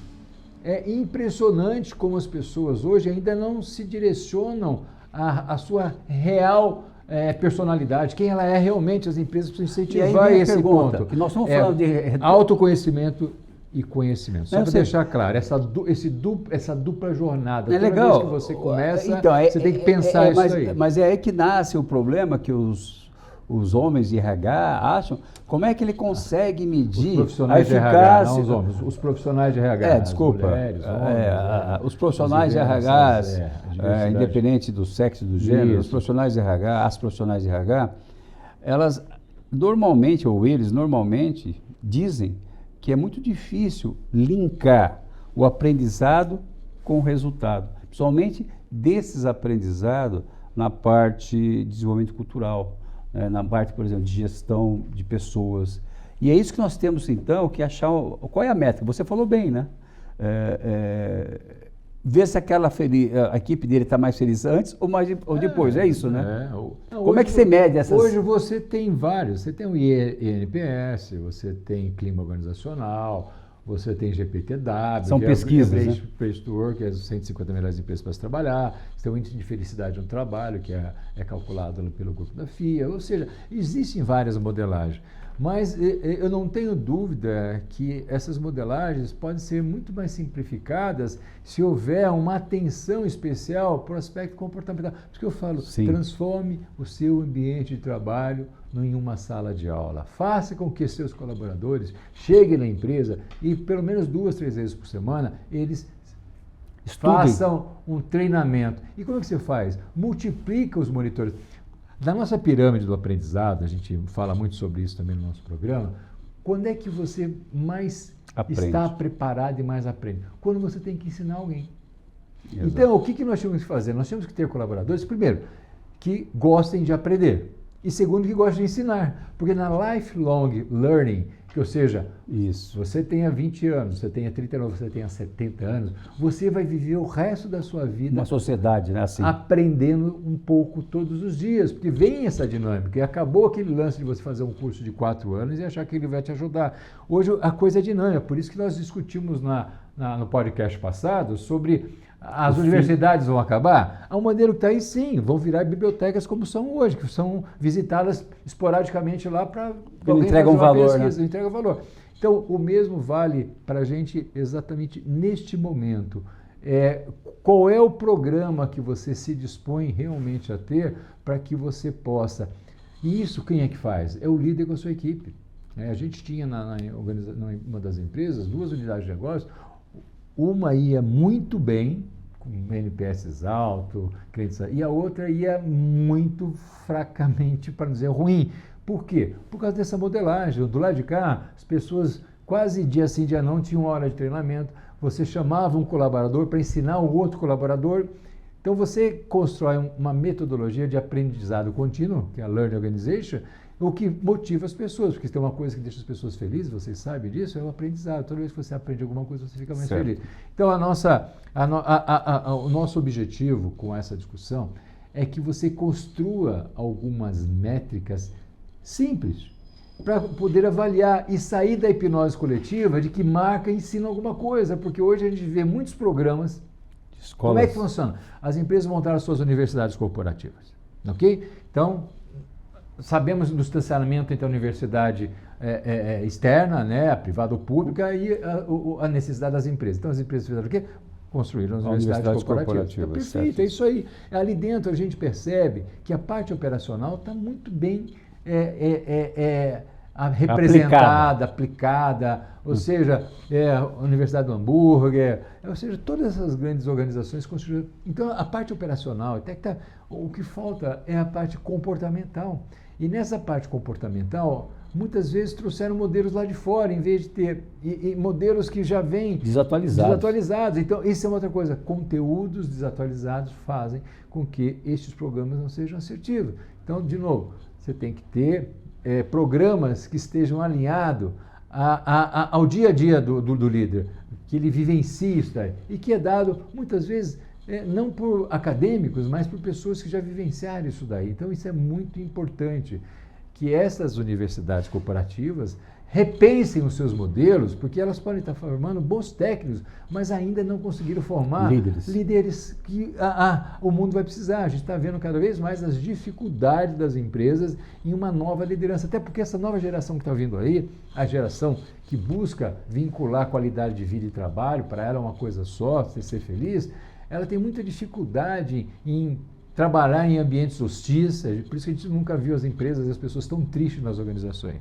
É impressionante como as pessoas hoje ainda não se direcionam à sua real personalidade, quem ela é realmente. As empresas precisam incentivar esse ponto. Que nós estamos falando de autoconhecimento e conhecimento. Só para deixar claro, essa dupla jornada. É legal. Vez que você começa, então, você tem que pensar isso aí. Mas é aí que nasce o problema que os homens de RH acham. Como é que ele consegue medir os profissionais a eficácia? De RH, não os homens, os profissionais de RH. Desculpa. Mulheres, homens, os profissionais de RH, independente do sexo e do gênero, os profissionais de RH, as profissionais de RH, elas normalmente, ou eles normalmente, dizem que é muito difícil linkar o aprendizado com o resultado, principalmente desses aprendizados na parte de desenvolvimento cultural, na parte, por exemplo, de gestão de pessoas. E é isso que nós temos, então, que achar qual é a métrica. Você falou bem, né? Ver se a equipe dele está mais feliz antes ou depois, é isso, né? Como é que você mede essas... Hoje você tem vários, você tem o INPS, você tem clima organizacional, você tem GPTW, são pesquisas, né? Place to Work, que é as 150 melhores empresas para se trabalhar, você tem o índice de felicidade no trabalho, que é calculado pelo grupo da FIA, ou seja, existem várias modelagens. Mas eu não tenho dúvida que essas modelagens podem ser muito mais simplificadas se houver uma atenção especial para o aspecto comportamental. Por isso que eu falo, transforme o seu ambiente de trabalho em uma sala de aula. Faça com que seus colaboradores cheguem na empresa e pelo menos 2, 3 vezes por semana eles façam um treinamento. E como é que você faz? Multiplica os monitores. Na nossa pirâmide do aprendizado, a gente fala muito sobre isso também no nosso programa, quando é que você mais está preparado e mais aprende? Quando você tem que ensinar alguém. Exato. Então, o que nós temos que fazer? Nós temos que ter colaboradores, primeiro, que gostem de aprender. E segundo, que gostem de ensinar. Porque na lifelong learning, que ou seja, você tenha 20 anos, você tenha 39, você tenha 70 anos, você vai viver o resto da sua vida... Uma sociedade, né? Assim. Aprendendo um pouco todos os dias, porque vem essa dinâmica. E acabou aquele lance de você fazer um curso de 4 anos e achar que ele vai te ajudar. Hoje a coisa é dinâmica, por isso que nós discutimos no podcast passado sobre... As universidades vão acabar? Há um modelo que está aí, sim, vão virar bibliotecas como são hoje, que são visitadas esporadicamente lá para... Entregam valor, né? Entrega valor. Então, o mesmo vale para a gente exatamente neste momento. qual é o programa que você se dispõe realmente a ter para que você possa... E isso quem é que faz? É o líder com a sua equipe. A gente tinha numa das empresas 2 unidades de negócio, uma ia muito bem, com NPS alto, e a outra ia muito fracamente, para não dizer ruim. Por quê? Por causa dessa modelagem. Do lado de cá, as pessoas quase dia sim, dia não tinham hora de treinamento, você chamava um colaborador para ensinar o outro colaborador. Então você constrói uma metodologia de aprendizado contínuo, que é a Learning Organization, o que motiva as pessoas, porque se tem uma coisa que deixa as pessoas felizes, vocês sabem disso, é o aprendizado. Toda vez que você aprende alguma coisa, você fica mais feliz. Então o nosso objetivo com essa discussão é que você construa algumas métricas simples para poder avaliar e sair da hipnose coletiva de que marca e ensina alguma coisa, porque hoje a gente vê muitos programas. Escolas. Como é que funciona? As empresas montaram as suas universidades corporativas, ok? Então, sabemos do distanciamento entre a universidade externa, né, a privada ou pública, e a necessidade das empresas. Então, as empresas fizeram o quê? Construíram as universidades corporativas. Então, perfeito, é isso aí. Ali dentro a gente percebe que a parte operacional está muito bem representada, aplicada, ou seja, a Universidade do Hambúrguer, ou seja, todas essas grandes organizações construíram. Então, a parte operacional, o que falta é a parte comportamental. E nessa parte comportamental, muitas vezes trouxeram modelos lá de fora, em vez de ter modelos que já vêm desatualizados. Então, isso é uma outra coisa. Conteúdos desatualizados fazem com que estes programas não sejam assertivos. Então, de novo, você tem que ter programas que estejam alinhados ao dia a dia do líder, que ele vivencie isso daí, e que é dado, muitas vezes, não por acadêmicos, mas por pessoas que já vivenciaram isso daí. Então, isso é muito importante, que essas universidades corporativas repensem os seus modelos, porque elas podem estar formando bons técnicos, mas ainda não conseguiram formar líderes que o mundo vai precisar. A gente está vendo cada vez mais as dificuldades das empresas em uma nova liderança, até porque essa nova geração que está vindo aí, a geração que busca vincular qualidade de vida e trabalho, para ela é uma coisa só, ser feliz, ela tem muita dificuldade em trabalhar em ambientes hostis, por isso que a gente nunca viu as empresas e as pessoas tão tristes nas organizações.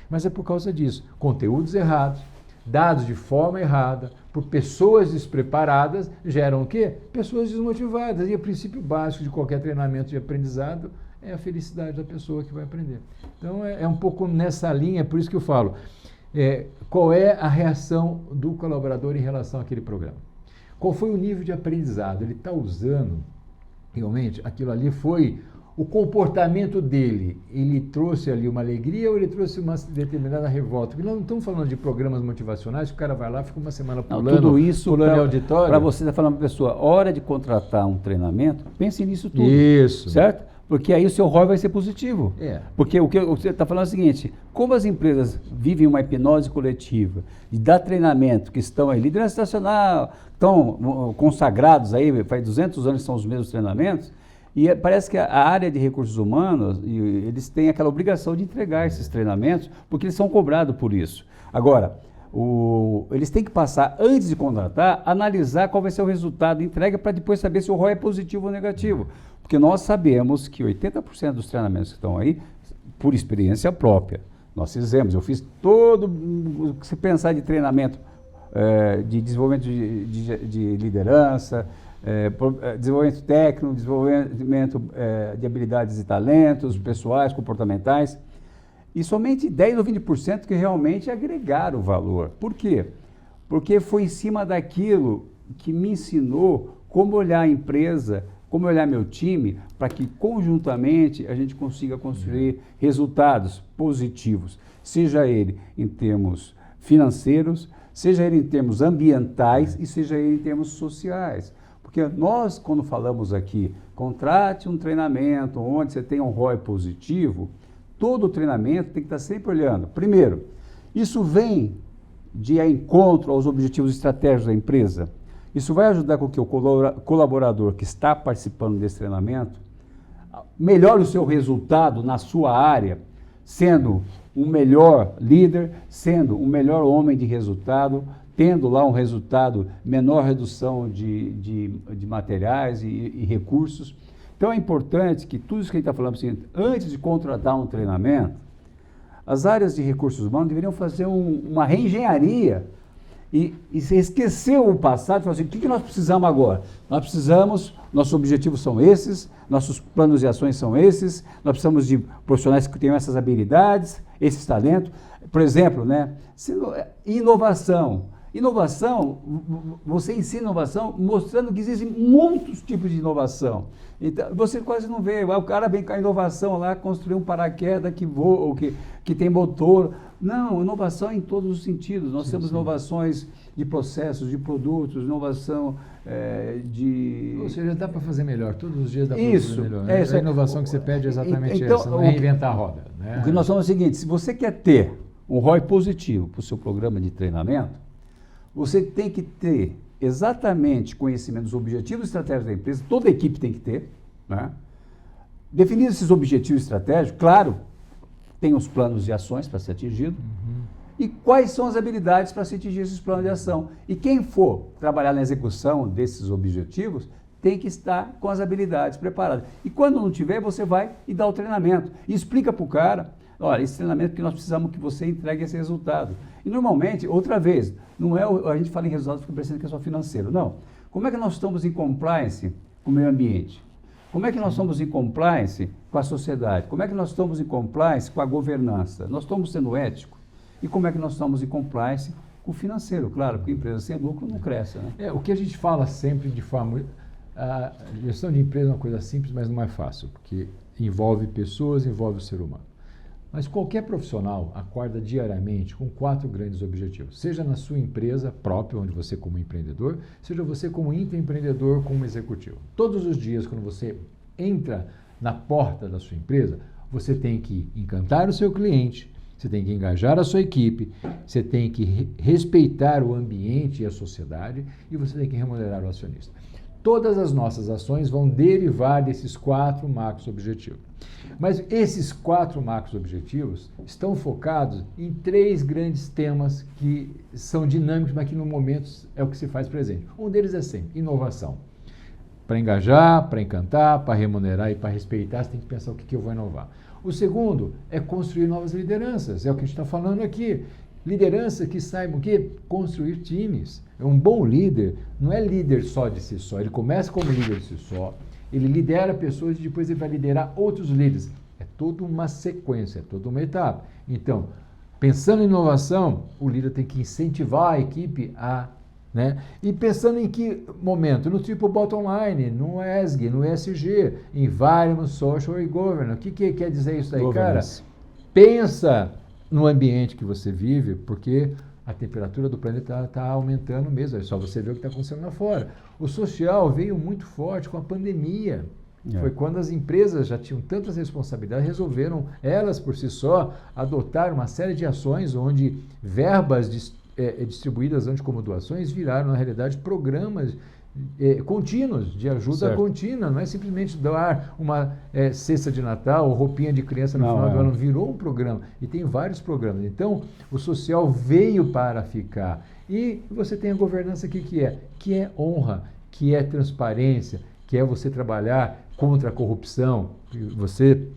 Mas é por causa disso, conteúdos errados, dados de forma errada, por pessoas despreparadas, geram o quê? Pessoas desmotivadas. E o princípio básico de qualquer treinamento de aprendizado é a felicidade da pessoa que vai aprender. Então é um pouco nessa linha, por isso que eu falo, qual é a reação do colaborador em relação àquele programa? Qual foi o nível de aprendizado? Ele está usando, realmente, aquilo ali foi... O comportamento dele, ele trouxe ali uma alegria ou ele trouxe uma determinada revolta? Porque nós não estamos falando de programas motivacionais, que o cara vai lá, fica uma semana pulando, tudo isso em auditório. Para você estar falando para a pessoa, hora de contratar um treinamento, pense nisso tudo. Isso. Certo? Porque aí o seu ROI vai ser positivo. Porque o que você está falando é o seguinte, como as empresas vivem uma hipnose coletiva e dá treinamento, que estão aí, liderança nacional, estão consagrados aí, faz 200 anos que são os mesmos treinamentos, e parece que a área de recursos humanos, eles têm aquela obrigação de entregar esses treinamentos, porque eles são cobrados por isso. Agora, eles têm que passar, antes de contratar, analisar qual vai ser o resultado de entrega para depois saber se o ROI é positivo ou negativo. Porque nós sabemos que 80% dos treinamentos que estão aí, por experiência própria, nós fizemos. Eu fiz todo o que se pensar de treinamento, de desenvolvimento de liderança, desenvolvimento técnico, desenvolvimento de habilidades e talentos pessoais, comportamentais, e somente 10 ou 20% que realmente agregaram valor. Por quê? Porque foi em cima daquilo que me ensinou como olhar a empresa, como olhar meu time, para que conjuntamente a gente consiga construir resultados positivos, seja ele em termos financeiros, seja ele em termos ambientais e seja ele em termos sociais. Porque nós, quando falamos aqui, contrate um treinamento onde você tem um ROI positivo, todo o treinamento tem que estar sempre olhando. Primeiro, isso vem de encontro aos objetivos estratégicos da empresa. Isso vai ajudar com que o colaborador que está participando desse treinamento melhore o seu resultado na sua área, sendo um melhor líder, sendo um melhor homem de resultado, tendo lá um resultado, menor redução de materiais e recursos. Então é importante que tudo isso que a gente está falando, assim, antes de contratar um treinamento, as áreas de recursos humanos deveriam fazer uma reengenharia e se esqueceu o passado e falar assim, o que nós precisamos agora? Nós precisamos, nossos objetivos são esses, nossos planos de ações são esses, nós precisamos de profissionais que tenham essas habilidades, esses talentos. Por exemplo, né, inovação. Inovação, você ensina inovação mostrando que existem muitos tipos de inovação. Então, você quase não vê, o cara vem com a inovação lá, construir um paraquedas que voa, ou que tem motor. Não, inovação em todos os sentidos. Nós temos inovações de processos, de produtos, inovação de... Ou seja, dá para fazer melhor, todos os dias dá para fazer melhor. Né? A inovação que você pede é exatamente então, essa, não é inventar a roda. Né? O que nós falamos é o seguinte, se você quer ter um ROI positivo para o seu programa de treinamento, você tem que ter exatamente conhecimento dos objetivos estratégicos da empresa, toda a equipe tem que ter, né? Definir esses objetivos estratégicos, claro, tem os planos de ações para ser atingido, e quais são as habilidades para se atingir esses planos de ação. E quem for trabalhar na execução desses objetivos, tem que estar com as habilidades preparadas. E quando não tiver, você vai e dá o treinamento. E explica para o cara, olha, esse treinamento que nós precisamos que você entregue esse resultado. E normalmente, outra vez, não é a gente fala em resultados porque parecendo que é só financeiro. Não. Como é que nós estamos em compliance com o meio ambiente? Como é que nós estamos em compliance com a sociedade? Como é que nós estamos em compliance com a governança? Nós estamos sendo éticos? E como é que nós estamos em compliance com o financeiro? Claro, porque empresa sem lucro não cresce. Né? O que a gente fala sempre de forma... A gestão de empresa é uma coisa simples, mas não é fácil, porque envolve pessoas, envolve o ser humano. Mas qualquer profissional acorda diariamente com 4 grandes objetivos, seja na sua empresa própria, onde você como empreendedor, seja você como intraempreendedor, como executivo. Todos os dias, quando você entra na porta da sua empresa, você tem que encantar o seu cliente, você tem que engajar a sua equipe, você tem que respeitar o ambiente e a sociedade e você tem que remunerar o acionista. Todas as nossas ações vão derivar desses 4 macros objetivos. Mas esses 4 macros objetivos estão focados em 3 grandes temas que são dinâmicos, mas que no momento é o que se faz presente. Um deles é sempre inovação. Para engajar, para encantar, para remunerar e para respeitar, você tem que pensar o que eu vou inovar. O segundo é construir novas lideranças, é o que a gente está falando aqui. Liderança que saibam o quê? Construir times. Um bom líder não é líder só de si só, ele começa como líder de si só, ele lidera pessoas e depois ele vai liderar outros líderes. É toda uma sequência, é toda uma etapa. Então, pensando em inovação, o líder tem que incentivar a equipe a... Né? E pensando em que momento? No tipo bottom line, no ESG, no ESG, Environment, Social e Governance. O que quer dizer isso aí, cara? Pensa no ambiente que você vive, porque a temperatura do planeta está aumentando mesmo, é só você ver o que está acontecendo lá fora. O social veio muito forte com a pandemia. Foi quando as empresas já tinham tantas responsabilidades, resolveram, elas por si só, adotar uma série de ações onde verbas distribuídas antes como doações viraram, na realidade, programas contínuos, de ajuda contínua, não é simplesmente dar uma cesta de Natal ou roupinha de criança no final do ano, virou um programa, e tem vários programas. Então, o social veio para ficar. E você tem a governança aqui que é honra, que é transparência, que é você trabalhar contra a corrupção, você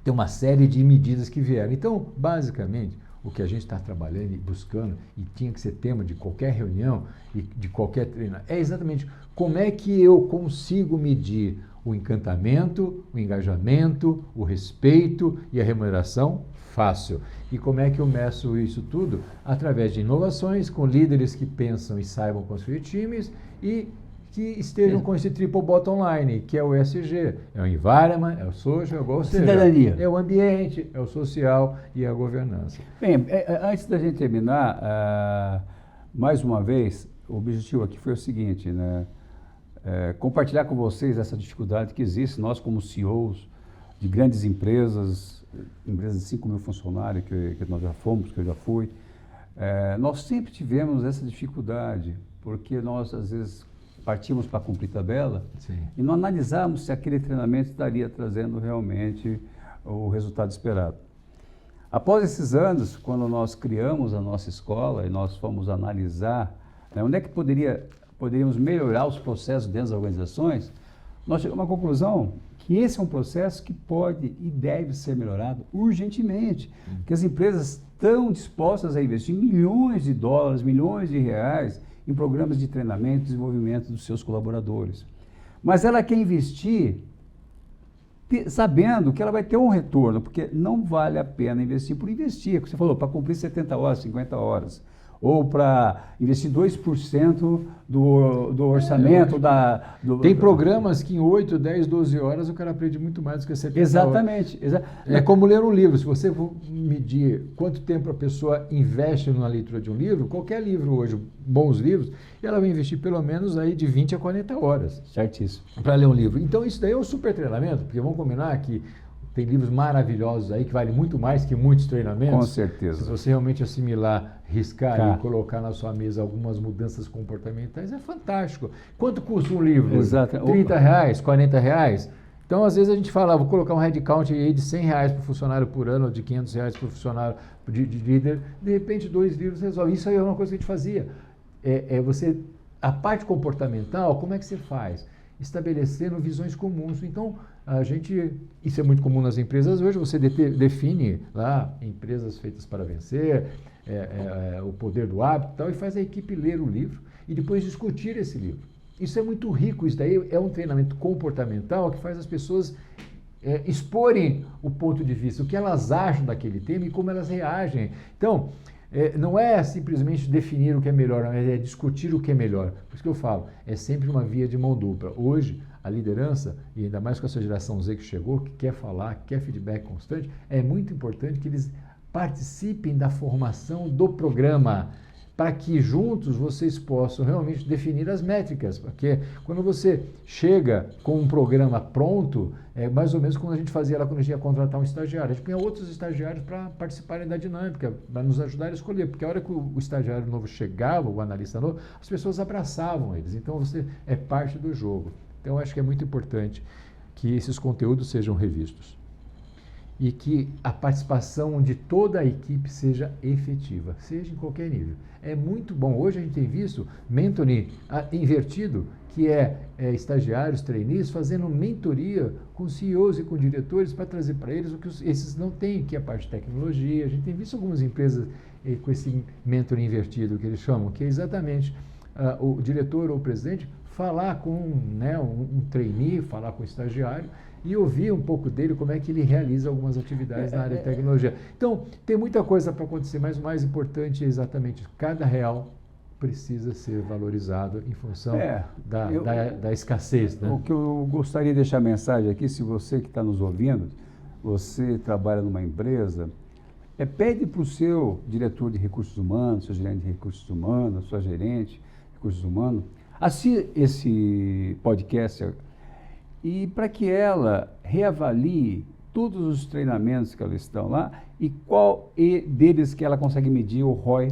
tem uma série de medidas que vieram. Então, basicamente, o que a gente está trabalhando e buscando, e tinha que ser tema de qualquer reunião e de qualquer treino, é exatamente como é que eu consigo medir o encantamento, o engajamento, o respeito e a remuneração? Fácil. E como é que eu meço isso tudo? Através de inovações, com líderes que pensam e saibam construir times e que estejam com esse triple bottom line, que é o ESG, é o environment, é o social, ou seja, cidadania. É o ambiente, é o social e a governança. Bem, antes da gente terminar, mais uma vez, o objetivo aqui foi o seguinte, né? Compartilhar com vocês essa dificuldade que existe, nós como CEOs de grandes empresas de 5 mil funcionários, que nós já fomos, que eu já fui, nós sempre tivemos essa dificuldade, porque nós, às vezes, partimos para cumprir tabela. Sim. E não analisamos se aquele treinamento estaria trazendo realmente o resultado esperado. Após esses anos, quando nós criamos a nossa escola e nós fomos analisar, né, onde é que poderíamos melhorar os processos dentro das organizações, nós chegamos à conclusão que esse é um processo que pode e deve ser melhorado urgentemente, que as empresas estão dispostas a investir milhões de dólares, milhões de reais em programas de treinamento e desenvolvimento dos seus colaboradores. Mas ela quer investir sabendo que ela vai ter um retorno, porque não vale a pena investir por investir, como você falou, para cumprir 70 horas, 50 horas, ou para investir 2% do orçamento Tem programas que em 8, 10, 12 horas o cara aprende muito mais do que 70 Exatamente. horas. É como ler um livro. Se você for medir quanto tempo a pessoa investe na leitura de um livro, qualquer livro hoje, bons livros, ela vai investir pelo menos aí de 20 a 40 horas. Certíssimo. Para ler um livro. Então isso daí é um super treinamento, porque vamos combinar que tem livros maravilhosos aí que valem muito mais que muitos treinamentos. Com certeza. Se você realmente assimilar, riscar e colocar na sua mesa algumas mudanças comportamentais, é fantástico. Quanto custa um livro? Exato. R$30, R$40? Então, às vezes a gente fala, vou colocar um headcount aí de R$100 para o funcionário por ano, ou de R$500 para o funcionário de líder. De repente, 2 livros resolve. Isso aí é uma coisa que a gente fazia. A parte comportamental, como é que você faz? Estabelecendo visões comuns. Então, isso é muito comum nas empresas hoje, você define lá empresas feitas para vencer, o poder do hábito e tal, e faz a equipe ler o livro e depois discutir esse livro. Isso é muito rico, isso daí é um treinamento comportamental que faz as pessoas exporem o ponto de vista, o que elas acham daquele tema e como elas reagem. Então, não é simplesmente definir o que é melhor, mas é discutir o que é melhor. Por isso que eu falo, é sempre uma via de mão dupla. Hoje, a liderança, e ainda mais com essa geração Z que chegou, que quer falar, quer feedback constante, é muito importante que eles participem da formação do programa, para que juntos vocês possam realmente definir as métricas, porque quando você chega com um programa pronto, é mais ou menos como a gente fazia lá quando a gente ia contratar um estagiário, a gente punha outros estagiários para participarem da dinâmica, para nos ajudar a escolher, porque a hora que o estagiário novo chegava, o analista novo, as pessoas abraçavam eles, então você é parte do jogo. Então eu acho que é muito importante que esses conteúdos sejam revistos e que a participação de toda a equipe seja efetiva, seja em qualquer nível. É muito bom. Hoje a gente tem visto mentoring invertido, que é estagiários, trainees, fazendo mentoria com CEOs e com diretores para trazer para eles o que esses não têm, que é a parte de tecnologia. A gente tem visto algumas empresas com esse mentoring invertido, que eles chamam, que é exatamente o diretor ou o presidente falar com um trainee, falar com o estagiário, e ouvir um pouco dele, como é que ele realiza algumas atividades na área de tecnologia. Então, tem muita coisa para acontecer, mas o mais importante é exatamente cada real precisa ser valorizado em função da escassez. Né? O que eu gostaria de deixar a mensagem aqui, se você que está nos ouvindo, você trabalha numa empresa, pede para o seu diretor de recursos humanos, seu gerente de recursos humanos, sua gerente de recursos humanos, assista esse podcast e para que ela reavalie todos os treinamentos que elas estão lá e qual deles que ela consegue medir o ROI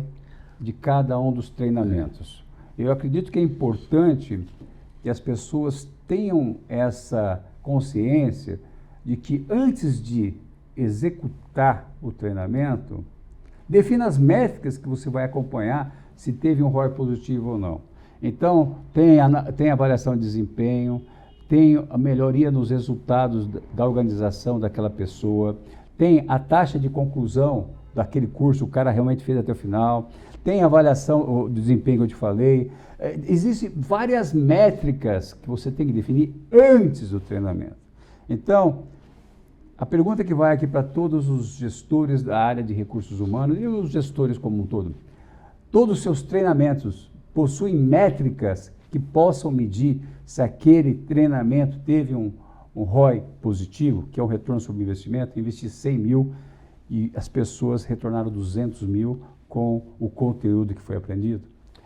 de cada um dos treinamentos. Eu acredito que é importante que as pessoas tenham essa consciência de que antes de executar o treinamento, defina as métricas que você vai acompanhar se teve um ROI positivo ou não. Então, tem avaliação de desempenho, tem a melhoria nos resultados da organização daquela pessoa, tem a taxa de conclusão daquele curso, o cara realmente fez até o final, tem a avaliação do desempenho que eu te falei. Existem várias métricas que você tem que definir antes do treinamento. Então, a pergunta que vai aqui para todos os gestores da área de recursos humanos e os gestores como um todo, todos os seus treinamentos possuem métricas que possam medir se aquele treinamento teve um ROI positivo, que é o retorno sobre investimento, investir 100 mil e as pessoas retornaram 200 mil com o conteúdo que foi aprendido.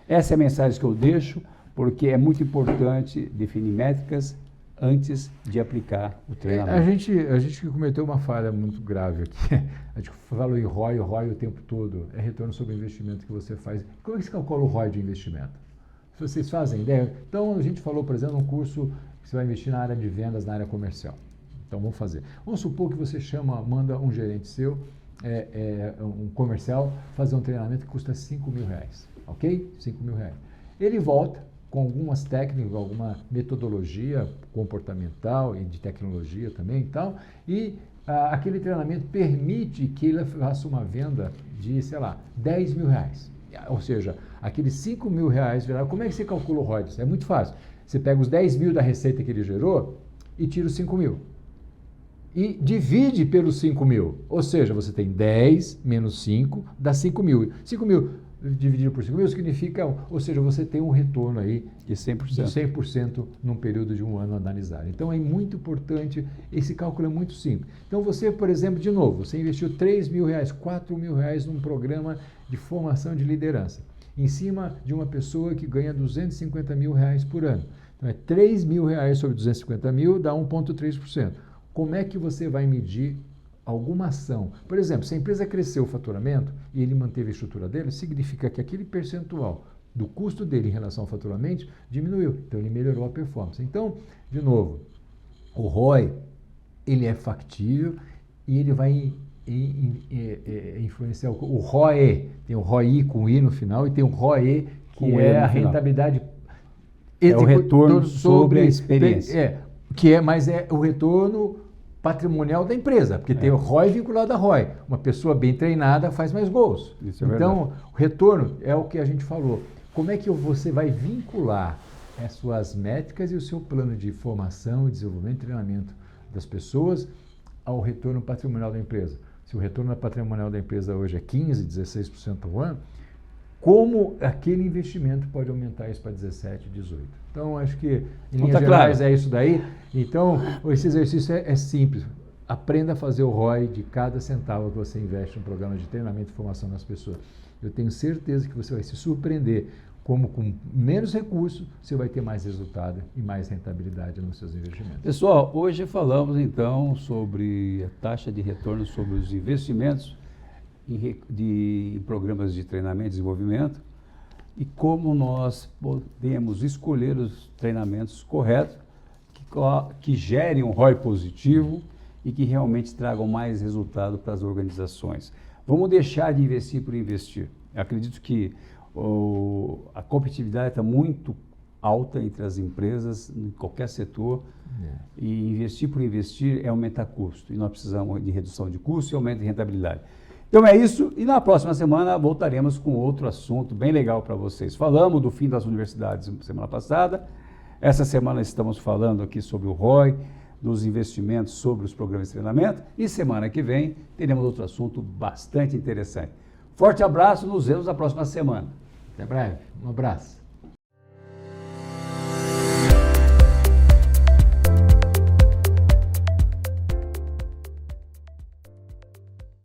Essa é a mensagem que eu deixo, porque é muito importante definir métricas antes de aplicar o treinamento. A gente cometeu uma falha muito grave aqui. A gente falou em ROI o tempo todo. É retorno sobre o investimento que você faz. Como é que você calcula o ROI de investimento? Vocês fazem ideia? Então, a gente falou, por exemplo, um curso que você vai investir na área de vendas, na área comercial. Então, vamos fazer. Vamos supor que você manda um gerente seu um comercial fazer um treinamento que custa R$5.000, ok? R$5.000. Ele volta com algumas técnicas, alguma metodologia comportamental e de tecnologia também e tal, e aquele treinamento permite que ele faça uma venda de, sei lá, R$10.000. Ou seja, aqueles R$5.000 viraram. Como é que você calcula o ROI? É muito fácil. Você pega os 10.000 da receita que ele gerou e tira os 5.000. E divide pelos 5.000. Ou seja, você tem 10 menos 5 dá 5.000. 5.000 dividido por 5.000 significa, ou seja, você tem um retorno aí de 100%. De 100% num período de um ano analisado. Então é muito importante, esse cálculo é muito simples. Então você, por exemplo, de novo, você investiu R$3.000, R$4.000 num programa de formação de liderança, em cima de uma pessoa que ganha R$250.000 por ano. Então é R$3.000 sobre 250.000 dá 1,3%. Como é que você vai medir alguma ação? Por exemplo, se a empresa cresceu o faturamento e ele manteve a estrutura dele, significa que aquele percentual do custo dele em relação ao faturamento diminuiu. Então, ele melhorou a performance. Então, de novo, o ROI, ele é factível e ele vai influenciar o ROE. Tem o ROI com I no final e tem o ROE, que é a rentabilidade. É o retorno sobre a experiência. Mas é o retorno patrimonial da empresa, porque tem o ROI vinculado a ROI. Uma pessoa bem treinada faz mais gols. Isso é então, verdade. O retorno é o que a gente falou. Como é que você vai vincular as suas métricas e o seu plano de formação, desenvolvimento e treinamento das pessoas ao retorno patrimonial da empresa? Se o retorno patrimonial da empresa hoje é 15%, 16% ao ano, como aquele investimento pode aumentar isso para 17%, 18%? Então, acho que, em linhas gerais, é isso daí. Então, esse exercício é simples. Aprenda a fazer o ROI de cada centavo que você investe no programa de treinamento e formação das pessoas. Eu tenho certeza que você vai se surpreender como com menos recursos você vai ter mais resultado e mais rentabilidade nos seus investimentos. Pessoal, hoje falamos então sobre a taxa de retorno sobre os investimentos em programas de treinamento e desenvolvimento e como nós podemos escolher os treinamentos corretos que gerem um ROI positivo e que realmente tragam mais resultado para as organizações. Vamos deixar de investir por investir. Eu acredito que a competitividade está muito alta entre as empresas, em qualquer setor, e investir por investir é aumentar custo. E nós precisamos de redução de custo e aumento de rentabilidade. Então é isso, e na próxima semana voltaremos com outro assunto bem legal para vocês. Falamos do fim das universidades semana passada, essa semana estamos falando aqui sobre o ROI, dos investimentos sobre os programas de treinamento, e semana que vem teremos outro assunto bastante interessante. Forte abraço, nos vemos na próxima semana. Até breve, um abraço.